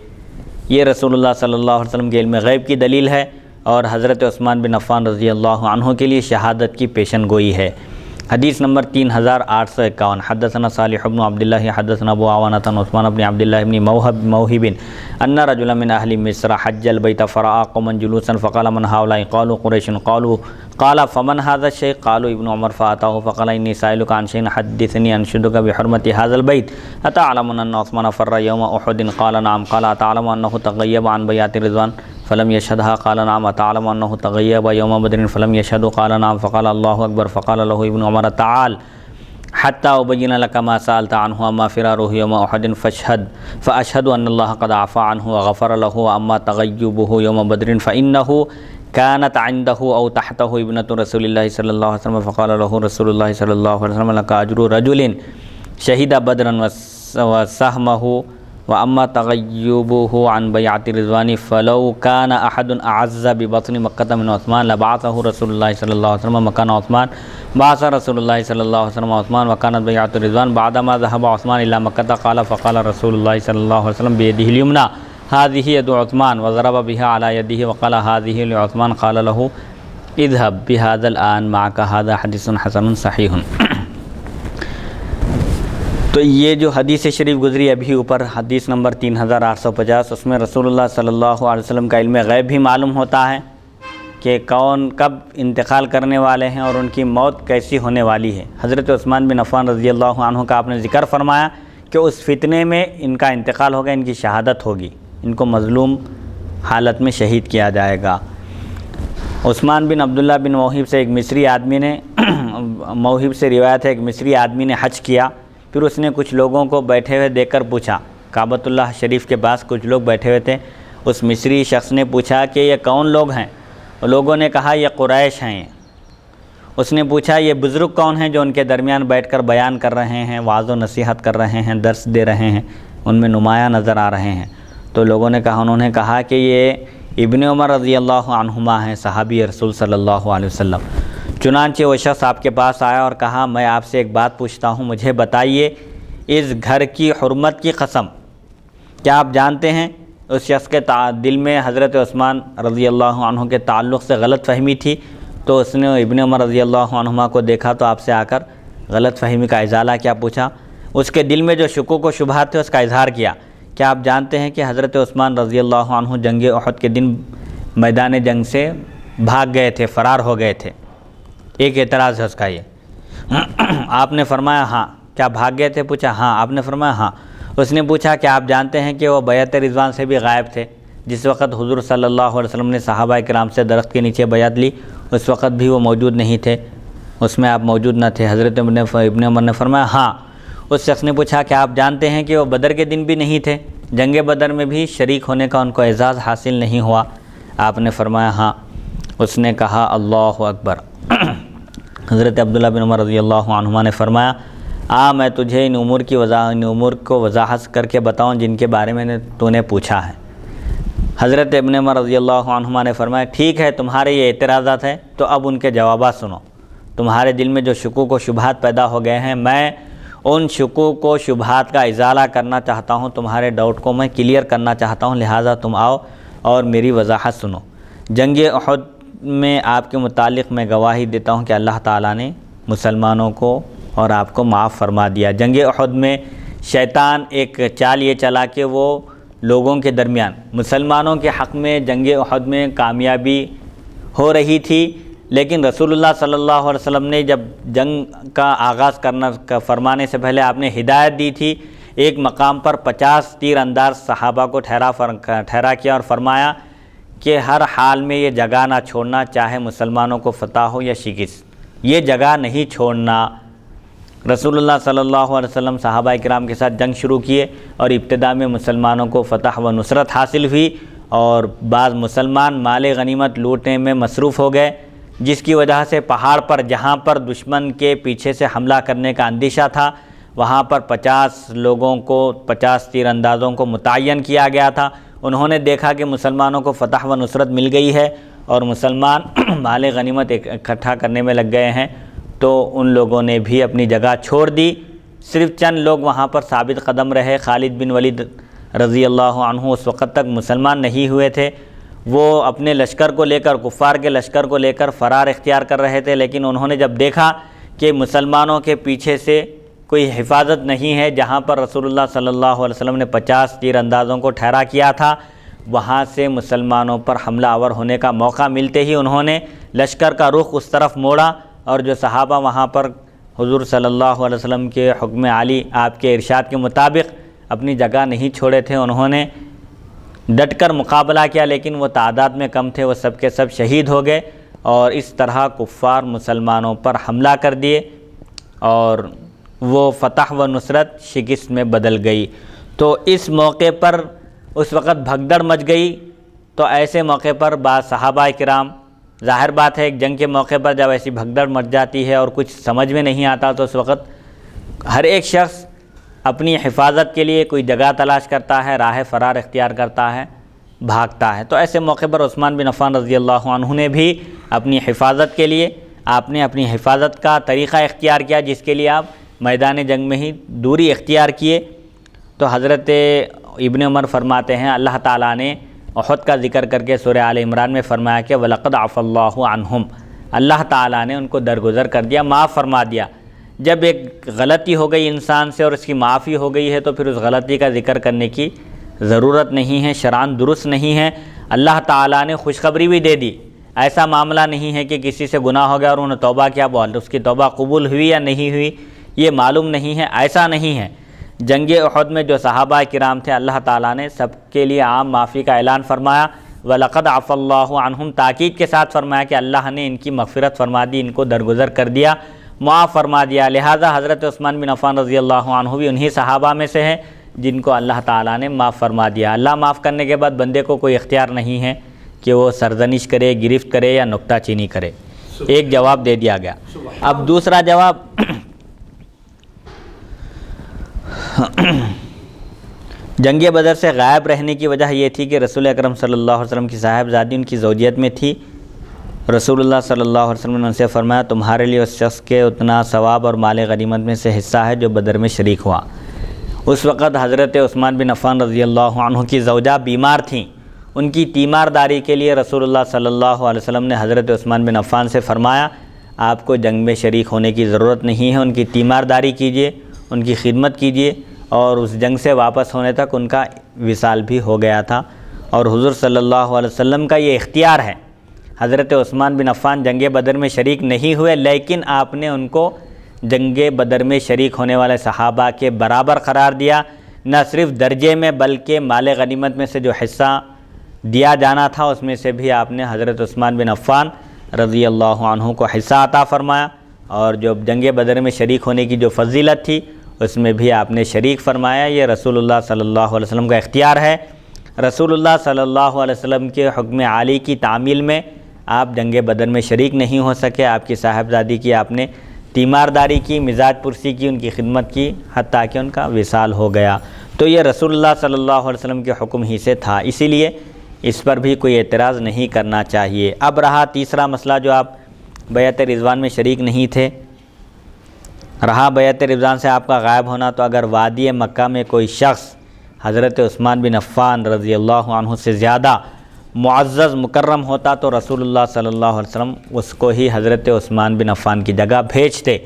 یہ رسول اللہ صلی اللہ علیہ وسلم کے علم غیب کی دلیل ہے اور حضرت عثمان بن عفان رضی اللہ عنہ کے لیے شہادت کی پیشن گوئی ہے۔ حدیث نمبر 3851 حدثنا صالح بن عبداللہ حدثنا ابو عوانۃ عثمان بن عبداللہ بن موہب ان رجلا من اہل مصر حج البیت فرأى قوما جلوسا فقال من هؤلاء قالوا قریش قال فمن هذا الشيء قالوا ابن عمر فأتاه فقال إني سائلك عن شيء حدثني أنشدك بحرمة هذا البيت أتعلم أن عثمان فر يوم أحد قال نعم قال أتعلم أنه تغيب عن بيعة رضوان فلم يشهدها قال نعم أتعلم أنه تغيب يوم بدر فلم يشهد قال نعم فقال الله أكبر فقال له ابن عمر تعال حتى أبين لك ما سألت عنه أما فراره يوم أحد فأشهد أن الله قد عفى عنه وغفر له وأما تغيبه يوم بدر فإنه كانت عنده أو تحته ابنة رسول الله صلى الله عليه وسلم فقال له رسول الله صلى الله عليه وسلم لك أجر رجل شهد بدرا وسهمه وأما تغيبه عن بيعة رضوان فلو كان أحد أعز ببطن مكة من عثمان لبعثه رسول الله صلى الله عليه وسلم مكان عثمان بعث رسول الله صلى الله عليه وسلم عثمان وكانت بيعة رضوان بعدما ذهب عثمان إلى مكة قال فقال رسول الله صلى الله عليه وسلم بيده اليمنى هذه يد عثمان وضرب بها على يده وقال هذه لعثمان قال له اذهب بهذا الآن معك هذا حديث حسن صحيح۔ تو یہ جو حدیث شریف گزری ابھی اوپر حدیث نمبر 3850 اس میں رسول اللہ صلی اللہ علیہ وسلم کا علم غیب بھی معلوم ہوتا ہے کہ کون کب انتقال کرنے والے ہیں اور ان کی موت کیسی ہونے والی ہے۔ حضرت عثمان بن عفان رضی اللہ عنہ کا آپ نے ذکر فرمایا کہ اس فتنے میں ان کا انتقال ہوگا، ان کی شہادت ہوگی، ان کو مظلوم حالت میں شہید کیا جائے گا۔ عثمان بن عبداللہ بن موہب سے ایک مصری آدمی نے موہب سے روایت ہے ایک مصری آدمی نے حج کیا، پھر اس نے کچھ لوگوں کو بیٹھے ہوئے دیکھ کر پوچھا، کعبۃ اللہ شریف کے پاس کچھ لوگ بیٹھے ہوئے تھے، اس مصری شخص نے پوچھا کہ یہ کون لوگ ہیں؟ لوگوں نے کہا یہ قریش ہیں۔ اس نے پوچھا یہ بزرگ کون ہیں جو ان کے درمیان بیٹھ کر بیان کر رہے ہیں، وعظ و نصیحت کر رہے ہیں، درس دے رہے ہیں، ان میں نمایاں نظر آ رہے ہیں؟ تو لوگوں نے کہا، انہوں نے کہا کہ یہ ابن عمر رضی اللہ عنہما ہیں، صحابی رسول صلی اللہ علیہ وسلم۔ چنانچہ وہ شخص آپ کے پاس آیا اور کہا میں آپ سے ایک بات پوچھتا ہوں، مجھے بتائیے اس گھر کی حرمت کی قسم کیا آپ جانتے ہیں؟ اس شخص کے دل میں حضرت عثمان رضی اللہ عنہ کے تعلق سے غلط فہمی تھی، تو اس نے ابن عمر رضی اللہ عنہما کو دیکھا تو آپ سے آ کر غلط فہمی کا ازالہ کیا، پوچھا۔ اس کے دل میں جو شکوک و شبہات تھے اس کا اظہار کیا۔ کیا آپ جانتے ہیں کہ حضرت عثمان رضی اللہ عنہ جنگ احد کے دن میدان جنگ سے بھاگ گئے تھے، فرار ہو گئے تھے؟ ایک اعتراض ہے اس کا یہ۔ آپ نے فرمایا ہاں۔ کیا بھاگ گئے تھے؟ پوچھا ہاں۔ آپ نے فرمایا ہاں۔ اس نے پوچھا کہ آپ جانتے ہیں کہ وہ بیعت رضوان سے بھی غائب تھے؟ جس وقت حضور صلی اللہ علیہ وسلم نے صحابہ کرام سے درخت کے نیچے بیعت لی اس وقت بھی وہ موجود نہیں تھے، اس میں آپ موجود نہ تھے؟ حضرت ابن عمر نے فرمایا ہاں۔ اس شخص نے پوچھا کہ آپ جانتے ہیں کہ وہ بدر کے دن بھی نہیں تھے، جنگ بدر میں بھی شریک ہونے کا ان کو اعزاز حاصل نہیں ہوا؟ آپ نے فرمایا ہاں۔ اس نے کہا اللہ اکبر۔ حضرت عبداللہ بن عمر رضی اللہ عنہما نے فرمایا میں تجھے ان امور کو وضاحت کر کے بتاؤں جن کے بارے میں تو نے پوچھا ہے؟ حضرت ابن عمر رضی اللہ عنہما نے فرمایا ٹھیک ہے، تمہارے یہ اعتراضات ہیں تو اب ان کے جوابات سنو۔ تمہارے دل میں جو شکوک و شبہات پیدا ہو گئے ہیں، میں ان شکوک و شبہات کا ازالہ کرنا چاہتا ہوں، تمہارے ڈاؤٹ کو میں کلیئر کرنا چاہتا ہوں، لہٰذا تم آؤ اور میری وضاحت سنو۔ جنگ احد میں آپ کے متعلق میں گواہی دیتا ہوں کہ اللہ تعالیٰ نے مسلمانوں کو اور آپ کو معاف فرما دیا۔ جنگ احد میں شیطان ایک چال یہ چلا کہ وہ لوگوں کے درمیان مسلمانوں کے حق میں جنگ احد میں کامیابی ہو رہی تھی، لیکن رسول اللہ صلی اللہ علیہ وسلم نے جب جنگ کا آغاز فرمانے سے پہلے آپ نے ہدایت دی تھی، ایک مقام پر 50 تیر انداز صحابہ کو ٹھہرا کیا اور فرمایا کہ ہر حال میں یہ جگہ نہ چھوڑنا، چاہے مسلمانوں کو فتح ہو یا شکست، یہ جگہ نہیں چھوڑنا۔ رسول اللہ صلی اللہ علیہ وسلم صحابہ کرام کے ساتھ جنگ شروع کیے اور ابتدا میں مسلمانوں کو فتح و نصرت حاصل ہوئی اور بعض مسلمان مال غنیمت لوٹنے میں مصروف ہو گئے، جس کی وجہ سے پہاڑ پر جہاں پر دشمن کے پیچھے سے حملہ کرنے کا اندیشہ تھا وہاں پر 50 لوگوں کو 50 تیر اندازوں کو متعین کیا گیا تھا۔ انہوں نے دیکھا کہ مسلمانوں کو فتح و نصرت مل گئی ہے اور مسلمان مال غنیمت اکٹھا کرنے میں لگ گئے ہیں، تو ان لوگوں نے بھی اپنی جگہ چھوڑ دی۔ صرف چند لوگ وہاں پر ثابت قدم رہے۔ خالد بن ولید رضی اللہ عنہ اس وقت تک مسلمان نہیں ہوئے تھے، وہ اپنے لشکر کو لے کر کفار کے لشکر کو لے کر فرار اختیار کر رہے تھے، لیکن انہوں نے جب دیکھا کہ مسلمانوں کے پیچھے سے کوئی حفاظت نہیں ہے، جہاں پر رسول اللہ صلی اللہ علیہ وسلم نے 50 تیر اندازوں کو ٹھہرا کیا تھا، وہاں سے مسلمانوں پر حملہ آور ہونے کا موقع ملتے ہی انہوں نے لشکر کا رخ اس طرف موڑا، اور جو صحابہ وہاں پر حضور صلی اللہ علیہ وسلم کے حکم عالی آپ کے ارشاد کے مطابق اپنی جگہ نہیں چھوڑے تھے، انہوں نے ڈٹ کر مقابلہ کیا، لیکن وہ تعداد میں کم تھے، وہ سب کے سب شہید ہو گئے، اور اس طرح کفار مسلمانوں پر حملہ کر دیے اور وہ فتح و نصرت شکست میں بدل گئی۔ تو اس موقع پر اس وقت بھگدڑ مچ گئی، تو ایسے موقع پر بعض صحابہ کرام، ظاہر بات ہے ایک جنگ کے موقع پر جب ایسی بھگدڑ مچ جاتی ہے اور کچھ سمجھ میں نہیں آتا، تو اس وقت ہر ایک شخص اپنی حفاظت کے لیے کوئی جگہ تلاش کرتا ہے، راہ فرار اختیار کرتا ہے، بھاگتا ہے۔ تو ایسے موقع پر عثمان بن عفان رضی اللہ عنہ نے بھی اپنی حفاظت کے لیے آپ نے اپنی حفاظت کا طریقہ اختیار کیا، جس کے لیے آپ میدان جنگ میں ہی دوری اختیار کیے۔ تو حضرت ابن عمر فرماتے ہیں اللہ تعالیٰ نے احد کا ذکر کر کے سورہ آل عمران میں فرمایا کہ وَلَقَدْ عَفَا اللَّهُ عَنْهُمْ، اللہ تعالیٰ نے ان کو درگزر کر دیا، معاف فرما دیا۔ جب ایک غلطی ہو گئی انسان سے اور اس کی معافی ہو گئی ہے تو پھر اس غلطی کا ذکر کرنے کی ضرورت نہیں ہے، شرعاً درست نہیں ہے۔ اللہ تعالیٰ نے خوشخبری بھی دے دی، ایسا معاملہ نہیں ہے کہ کسی سے گناہ ہو گیا اور انہوں نے توبہ کیا، اس کی توبہ قبول ہوئی یا نہیں ہوئی یہ معلوم نہیں ہے، ایسا نہیں ہے۔ جنگ احد میں جو صحابہ کرام تھے اللہ تعالیٰ نے سب کے لیے عام معافی کا اعلان فرمایا، وَلَقَدْ عَفَا اللَّهُ عَنْهُمْ، تاکید کے ساتھ فرمایا کہ اللہ نے ان کی مغفرت فرما دی، ان کو درگزر کر دیا، معاف فرما دیا۔ لہٰذا حضرت عثمان بن عفان رضی اللہ عنہ بھی انہی صحابہ میں سے ہیں جن کو اللہ تعالیٰ نے معاف فرما دیا۔ اللہ معاف کرنے کے بعد بندے کو کوئی اختیار نہیں ہے کہ وہ سرزنش کرے، گرفت کرے یا نکتہ چینی کرے۔ ایک جواب دے دیا گیا۔ اب دوسرا جواب، جنگ بدر سے غائب رہنے کی وجہ یہ تھی کہ رسول اکرم صلی اللہ علیہ وسلم کی صاحبزادی ان کی زوجیت میں تھی۔ رسول اللہ صلی اللہ علیہ وسلم نے ان سے فرمایا تمہارے لیے اس شخص کے اتنا ثواب اور مال غنیمت میں سے حصہ ہے جو بدر میں شریک ہوا۔ اس وقت حضرت عثمان بن عفان رضی اللہ عنہ کی زوجہ بیمار تھیں، ان کی تیمارداری کے لیے رسول اللہ صلی اللہ علیہ وسلم نے حضرت عثمان بن عفان سے فرمایا آپ کو جنگ میں شریک ہونے کی ضرورت نہیں ہے، ان کی تیمارداری کیجیے، ان کی خدمت کیجیے، اور اس جنگ سے واپس ہونے تک ان کا وصال بھی ہو گیا تھا۔ اور حضور صلی اللہ علیہ وسلم کا یہ اختیار ہے۔ حضرت عثمان بن عفان جنگ بدر میں شریک نہیں ہوئے، لیکن آپ نے ان کو جنگ بدر میں شریک ہونے والے صحابہ کے برابر قرار دیا، نہ صرف درجے میں بلکہ مال غنیمت میں سے جو حصہ دیا جانا تھا اس میں سے بھی آپ نے حضرت عثمان بن عفان رضی اللہ عنہ کو حصہ عطا فرمایا، اور جو جنگ بدر میں شریک ہونے کی جو فضیلت تھی اس میں بھی آپ نے شریک فرمایا۔ یہ رسول اللہ صلی اللہ علیہ وسلم کا اختیار ہے۔ رسول اللہ صلی اللہ علیہ وسلم کے حکم عالی کی تعمیل میں آپ جنگ بدر میں شریک نہیں ہو سکے، آپ کی صاحبزادی کی آپ نے تیمارداری کی، مزاج پرسی کی، ان کی خدمت کی، حتیٰ کہ ان کا وصال ہو گیا۔ تو یہ رسول اللہ صلی اللہ علیہ وسلم کے حکم ہی سے تھا، اسی لیے اس پر بھی کوئی اعتراض نہیں کرنا چاہیے۔ اب رہا تیسرا مسئلہ، جو آپ بیعت رضوان میں شریک نہیں تھے، رہا بیعت رضوان سے آپ کا غائب ہونا، تو اگر وادی مکہ میں کوئی شخص حضرت عثمان بن عفان رضی اللہ عنہ سے زیادہ معزز مکرم ہوتا تو رسول اللہ صلی اللہ علیہ وسلم اس کو ہی حضرت عثمان بن عفان کی جگہ بھیجتے۔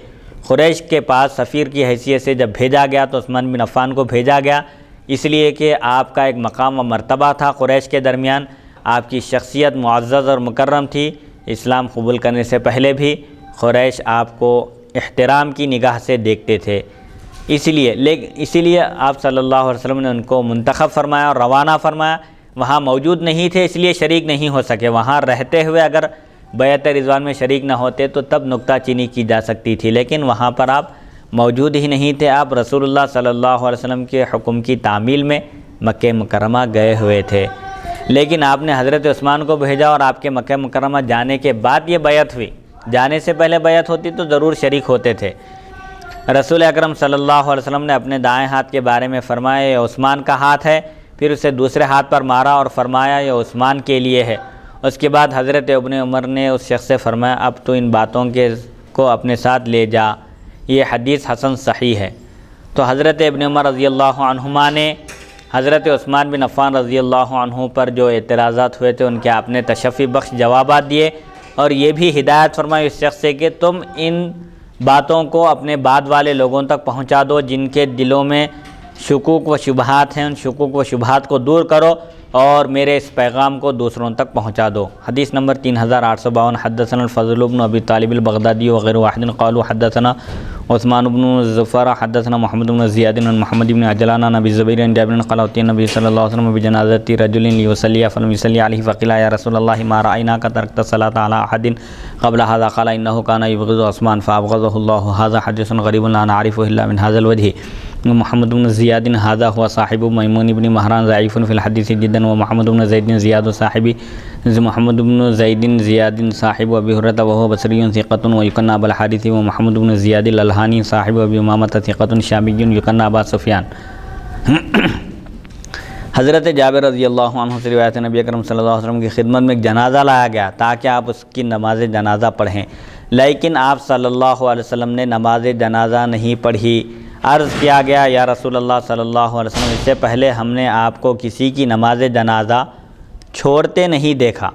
قریش کے پاس سفیر کی حیثیت سے جب بھیجا گیا تو عثمان بن عفان کو بھیجا گیا، اس لیے کہ آپ کا ایک مقام و مرتبہ تھا قریش کے درمیان، آپ کی شخصیت معزز اور مکرم تھی۔ اسلام قبول کرنے سے پہلے بھی قریش آپ کو احترام کی نگاہ سے دیکھتے تھے، اسی لیے آپ صلی اللہ علیہ وسلم نے ان کو منتخب فرمایا اور روانہ فرمایا۔ وہاں موجود نہیں تھے اس لیے شریک نہیں ہو سکے، وہاں رہتے ہوئے اگر بیعت رضوان میں شریک نہ ہوتے تو تب نکتہ چینی کی جا سکتی تھی، لیکن وہاں پر آپ موجود ہی نہیں تھے، آپ رسول اللہ صلی اللہ علیہ وسلم کے حکم کی تعمیل میں مکہ مکرمہ گئے ہوئے تھے، لیکن آپ نے حضرت عثمان کو بھیجا اور آپ کے مکہ مکرمہ جانے کے بعد یہ بیعت ہوئی۔ جانے سے پہلے بیعت ہوتی تو ضرور شریک ہوتے تھے۔ رسول اکرم صلی اللہ علیہ وسلم نے اپنے دائیں ہاتھ کے بارے میں فرمایا یہ عثمان کا ہاتھ ہے، پھر اسے دوسرے ہاتھ پر مارا اور فرمایا یہ عثمان کے لیے ہے۔ اس کے بعد حضرت ابن عمر نے اس شخص سے فرمایا اب تو ان باتوں کو اپنے ساتھ لے جا، یہ حدیث حسن صحیح ہے۔ تو حضرت ابن عمر رضی اللہ عنہما نے حضرت عثمان بن عفان رضی اللہ عنہ پر جو اعتراضات ہوئے تھے ان کے آپ نے تشفی بخش جوابات دیے، اور یہ بھی ہدایت فرمائی اس شخص سے کہ تم ان باتوں کو اپنے بعد والے لوگوں تک پہنچا دو جن کے دلوں میں شکوک و شبہات ہیں، ان شکوک و شبہات کو دور کرو اور میرے اس پیغام کو دوسروں تک پہنچا دو۔ حدیث نمبر 3852، حدثنا الفضل بن ابی طالب البغدادی وغیر واحد قالوا حدثنا عثمان بن ظفر حدثنا محمد بن زیاد بن محمد بن عجلان عن ابی الزبیر عن جابر قال اتى النبي صلی اللہ علیہ وسلم بجنازۃ رجل ليصلي فلم يصلي عليه فقيل يا رسول الله ما رأيناك تركت الصلاة على احد قبل هذا قال انه كان يبغض عثمان فابغضه الله۔ هذا حديث غريب لا نعرفه الا من هذا الوجه۔ محمد بن زیاد هذا هو صاحب میمون بن مہران ضعیف فی الحدیث جدا، ومحمد بن زید زیاد صاحب محمد بن زید زیاد صاحب ابی ہریرہ وهو بصری ثقۃ ويكنى ابا الحارث، ومحمد بن زیاد الالحانی صاحب ابی امامۃ ثقۃ شامی يكنى ابا سفیان۔ حضرت جابر رضی اللہ عنہ سے روایت ہے نبی اکرم صلی اللہ علیہ وسلم کی خدمت میں ایک جنازہ لایا گیا تاکہ آپ اس کی نماز جنازہ پڑھیں، لیکن آپ صلی اللہ علیہ وسلم نے نماز جنازہ نہیں پڑھی۔ عرض کیا گیا یا رسول اللہ صلی اللہ علیہ وسلم اس سے پہلے ہم نے آپ کو کسی کی نماز جنازہ چھوڑتے نہیں دیکھا۔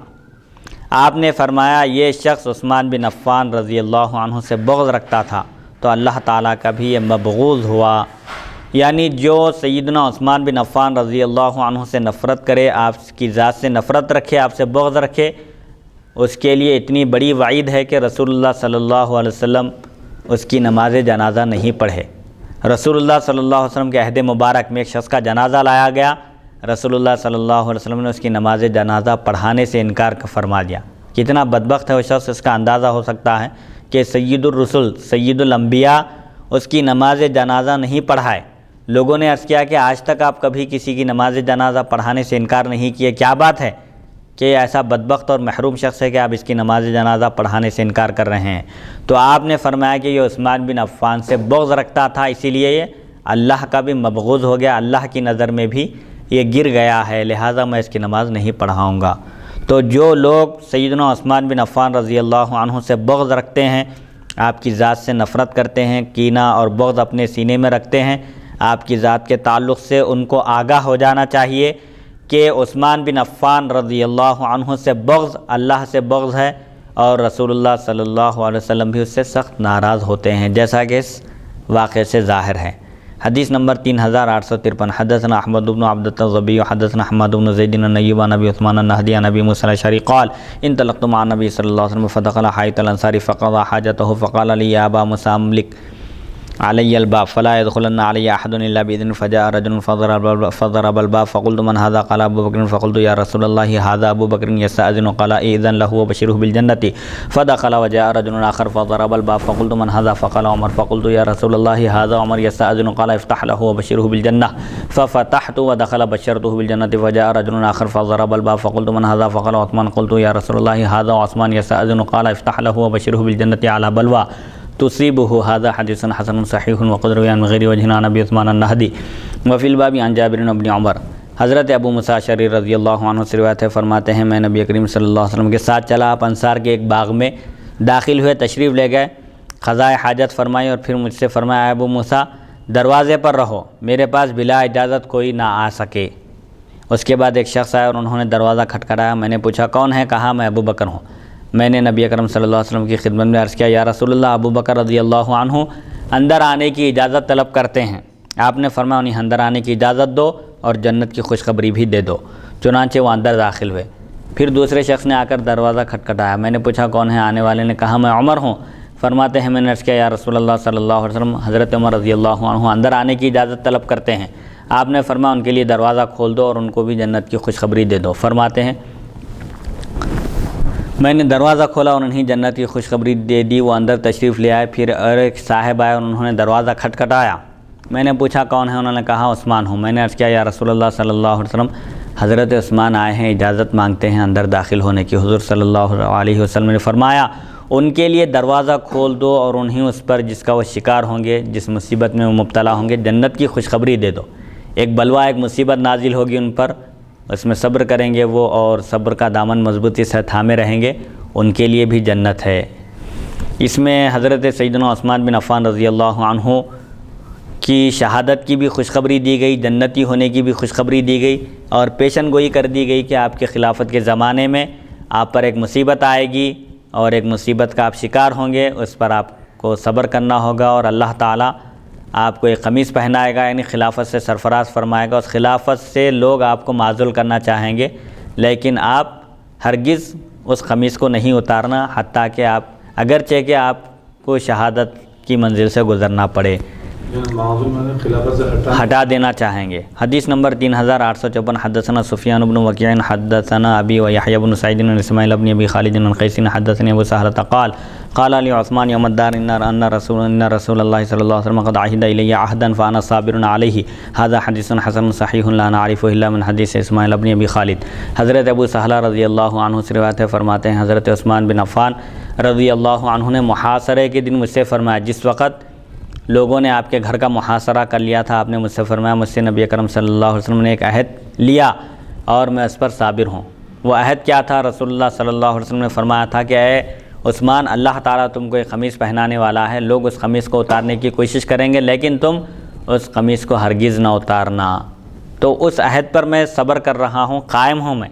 آپ نے فرمایا یہ شخص عثمان بن عفان رضی اللہ عنہ سے بغض رکھتا تھا تو اللہ تعالیٰ کا بھی یہ مبغوض ہوا، یعنی جو سیدنا عثمان بن عفان رضی اللہ عنہ سے نفرت کرے، آپ کی ذات سے نفرت رکھے، آپ سے بغض رکھے، اس کے لیے اتنی بڑی وعید ہے کہ رسول اللہ صلی اللہ علیہ وسلم اس کی نماز جنازہ نہیں پڑھے۔ رسول اللہ صلی اللہ علیہ وسلم کے عہد مبارک میں ایک شخص کا جنازہ لایا گیا، رسول اللہ صلی اللہ علیہ وسلم نے اس کی نماز جنازہ پڑھانے سے انکار فرما دیا۔ کتنا بدبخت ہے وہ شخص، اس کا اندازہ ہو سکتا ہے کہ سید الرسل سید الانبیاء اس کی نماز جنازہ نہیں پڑھائے۔ لوگوں نے عرض کیا کہ آج تک آپ کبھی کسی کی نماز جنازہ پڑھانے سے انکار نہیں کیے، کیا بات ہے کہ ایسا بدبخت اور محروم شخص ہے کہ آپ اس کی نماز جنازہ پڑھانے سے انکار کر رہے ہیں؟ تو آپ نے فرمایا کہ یہ عثمان بن عفان سے بغض رکھتا تھا، اسی لیے یہ اللہ کا بھی مبغوض ہو گیا، اللہ کی نظر میں بھی یہ گر گیا ہے، لہٰذا میں اس کی نماز نہیں پڑھاؤں گا۔ تو جو لوگ سیدنا عثمان بن عفان رضی اللہ عنہ سے بغض رکھتے ہیں، آپ کی ذات سے نفرت کرتے ہیں، کینہ اور بغض اپنے سینے میں رکھتے ہیں، آپ کی ذات کے تعلق سے ان کو آگاہ ہو جانا چاہیے کہ عثمان بن عفان رضی اللہ عنہ سے بغض اللہ سے بغض ہے، اور رسول اللہ صلی اللہ علیہ وسلم بھی اس سے سخت ناراض ہوتے ہیں، جیسا کہ اس واقعے سے ظاہر ہے۔ حدیث نمبر 3853 حدثنا احمد بن عبد الضبی حدثنا حماد بن زید بن نیب عن ابی عثمان النہدی عن ابی موسیٰ الاشعری قال انطلقت مع النبی صلی اللہ علیہ وسلم فدخل حائط الانصار فقضى حاجته فقال لي يا ابا موسى املك علي الباب فلا يدخلن علي احد الا باذن فجاء رجل فضرب الباب فقلت من هذا قال ابو بکر فقلت يا رسول الله هذا ابو بکر يستأذن قال اذن له وبشره بالجنة فدخل وجاء رجل اخر فضرب الباب فقلت من هذا فقال عمر فقلت يا رسول الله هذا عمر يستأذن قال افتح له وبشره بالجنة ففتحت ودخل بشرته بالجنة فجاء رجل اخر فضرب الباب فقلت من هذا فقال عثمان قلت يا رسول الله هذا عثمان يستأذن قال افتح له وبشره بالجنة على بلوى تصيبه هذا حديث حسن صحيح وقد روي عن غير وجه عن ابي عثمان النہدی وفي الباب عن جابر بن عمر۔ حضرت ابو موسیٰ اشعری رضی اللہ عنہ سے روایت ہے، فرماتے ہیں میں نبی کریم صلی اللہ علیہ وسلم کے ساتھ چلا، آپ انصار کے ایک باغ میں داخل ہوئے، تشریف لے گئے، قضائے حاجت فرمائی اور پھر مجھ سے فرمایا ابو موسیٰ دروازے پر رہو، میرے پاس بلا اجازت کوئی نہ آ سکے۔ اس کے بعد ایک شخص آیا اور انہوں نے دروازہ کھٹکھٹایا، میں نے پوچھا کون ہے؟ کہا میں ابو بکر ہوں۔ میں نے نبی اکرم صلی اللہ علیہ وسلم کی خدمت میں عرض کیا یا رسول اللہ ابو بکر رضی اللہ عنہ اندر آنے کی اجازت طلب کرتے ہیں۔ آپ نے فرمایا انہیں اندر آنے کی اجازت دو اور جنت کی خوشخبری بھی دے دو۔ چنانچہ وہ اندر داخل ہوئے۔ پھر دوسرے شخص نے آ کر دروازہ کھٹکھٹایا، میں نے پوچھا کون ہے؟ آنے والے نے کہا میں عمر ہوں۔ فرماتے ہیں میں نے عرض کیا یا رسول اللہ صلی اللہ علیہ وسلم حضرت عمر رضی اللہ عنہ اندر آنے کی اجازت طلب کرتے ہیں۔ آپ نے فرمایا ان کے لیے دروازہ کھول دو اور ان کو بھی جنت کی خوشخبری دے دو۔ فرماتے ہیں میں نے دروازہ کھولا اور انہیں جنت کی خوشخبری دے دی، وہ اندر تشریف لے آئے۔ پھر ایک صاحب آئے اور انہوں نے دروازہ کھٹکھٹایا، میں نے پوچھا کون ہے؟ انہوں نے کہا عثمان ہوں۔ میں نے عرض کیا یا رسول اللہ صلی اللہ علیہ وسلم حضرت عثمان آئے ہیں، اجازت مانگتے ہیں اندر داخل ہونے کی۔ حضور صلی اللہ علیہ وسلم نے فرمایا ان کے لیے دروازہ کھول دو اور انہیں اس پر جس کا وہ شکار ہوں گے، جس مصیبت میں وہ مبتلا ہوں گے، جنت کی خوشخبری دے دو۔ ایک بلوہ، ایک مصیبت نازل ہوگی ان پر، اس میں صبر کریں گے وہ اور صبر کا دامن مضبوطی سے تھامے رہیں گے، ان کے لیے بھی جنت ہے۔ اس میں حضرت سیدنا عثمان بن عفان رضی اللہ عنہ کی شہادت کی بھی خوشخبری دی گئی، جنتی ہونے کی بھی خوشخبری دی گئی اور پیشن گوئی کر دی گئی کہ آپ کے خلافت کے زمانے میں آپ پر ایک مصیبت آئے گی اور ایک مصیبت کا آپ شکار ہوں گے، اس پر آپ کو صبر کرنا ہوگا اور اللہ تعالیٰ آپ کو ایک قمیص پہنائے گا، یعنی خلافت سے سرفراز فرمائے گا۔ اس خلافت سے لوگ آپ کو معزول کرنا چاہیں گے لیکن آپ ہرگز اس قمیص کو نہیں اتارنا حتیٰ کہ آپ اگرچہ کہ آپ کو شہادت کی منزل سے گزرنا پڑے، ہٹا دینا چاہیں گے۔ حدیث نمبر 3854 حدثنا سفیان بن وکیع حدثنا ابی و یحیی بن سعید بن اسماعیل بن ابی خالد بن قیس حدثني ابو سہلة قال لي عثمان يوم الدار ان رسول اللہ صلی اللہ علیہ وسلم قد عهد الي عهدا فانا صابر عليه هذا حدیث حسن صحیح لا نعرفه الا من حدیث اسماعیل بن ابی خالد۔ حضرت ابو سہلہ رضی اللہ عنہ سے روایت ہے، فرماتے ہیں حضرت عثمان بن عفان رضی اللہ عنہ نے محاصرے کے دن مجھ سے فرمایا، جس وقت لوگوں نے آپ کے گھر کا محاصرہ کر لیا تھا، آپ نے مجھ سے فرمایا مجھ سے نبی اکرم صلی اللہ علیہ وسلم نے ایک عہد لیا اور میں اس پر صابر ہوں۔ وہ عہد کیا تھا؟ رسول اللہ صلی اللہ علیہ وسلم نے فرمایا تھا کہ اے عثمان، اللہ تعالیٰ تم کو ایک قمیص پہنانے والا ہے، لوگ اس قمیص کو اتارنے کی کوشش کریں گے لیکن تم اس قمیص کو ہرگز نہ اتارنا۔ تو اس عہد پر میں صبر کر رہا ہوں، قائم ہوں میں،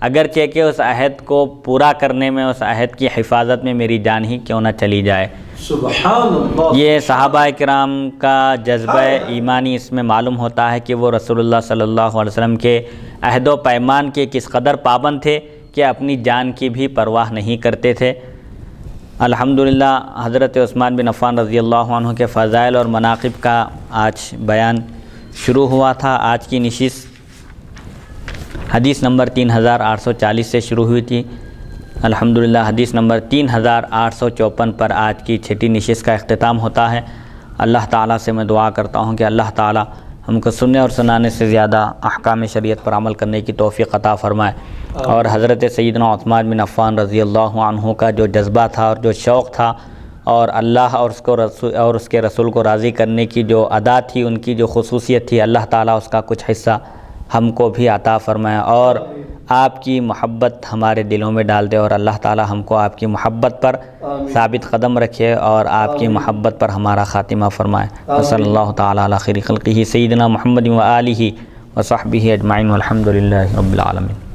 اگرچہ کہ اس عہد کو پورا کرنے میں، اس عہد کی حفاظت میں میری جان ہی کیوں نہ چلی جائے۔ سبحان اللہ۔ یہ صحابہ کرام کا جذبہ ایمانی اس میں معلوم ہوتا ہے کہ وہ رسول اللہ صلی اللہ علیہ وسلم کے عہد و پیمان کے کس قدر پابند تھے کہ اپنی جان کی بھی پرواہ نہیں کرتے تھے۔ الحمدللہ حضرت عثمان بن عفان رضی اللہ عنہ کے فضائل اور مناقب کا آج بیان شروع ہوا تھا۔ آج کی نشست حدیث نمبر 3840 سے شروع ہوئی تھی۔ الحمدللہ حدیث نمبر 3854 پر آج کی چھٹی نشست کا اختتام ہوتا ہے۔ اللہ تعالیٰ سے میں دعا کرتا ہوں کہ اللہ تعالیٰ ہم کو سننے اور سنانے سے زیادہ احکام شریعت پر عمل کرنے کی توفیق عطا فرمائے، اور حضرت سیدنا عثمان بن عفان رضی اللہ عنہ کا جو جذبہ تھا اور جو شوق تھا اور اللہ اور اس کے رسول کو راضی کرنے کی جو ادا تھی، ان کی جو خصوصیت تھی، اللہ تعالیٰ اس کا کچھ حصہ ہم کو بھی عطا فرمائے اور آپ کی محبت ہمارے دلوں میں ڈال دے، اور اللہ تعالیٰ ہم کو آپ کی محبت پر ثابت قدم رکھے اور آپ کی محبت پر ہمارا خاتمہ فرمائے۔ صلی اللہ تعالیٰ علی خیر خلقہ سیدنا محمد و آلہ و صحبہ اجمعین والحمد للہ رب العالمین۔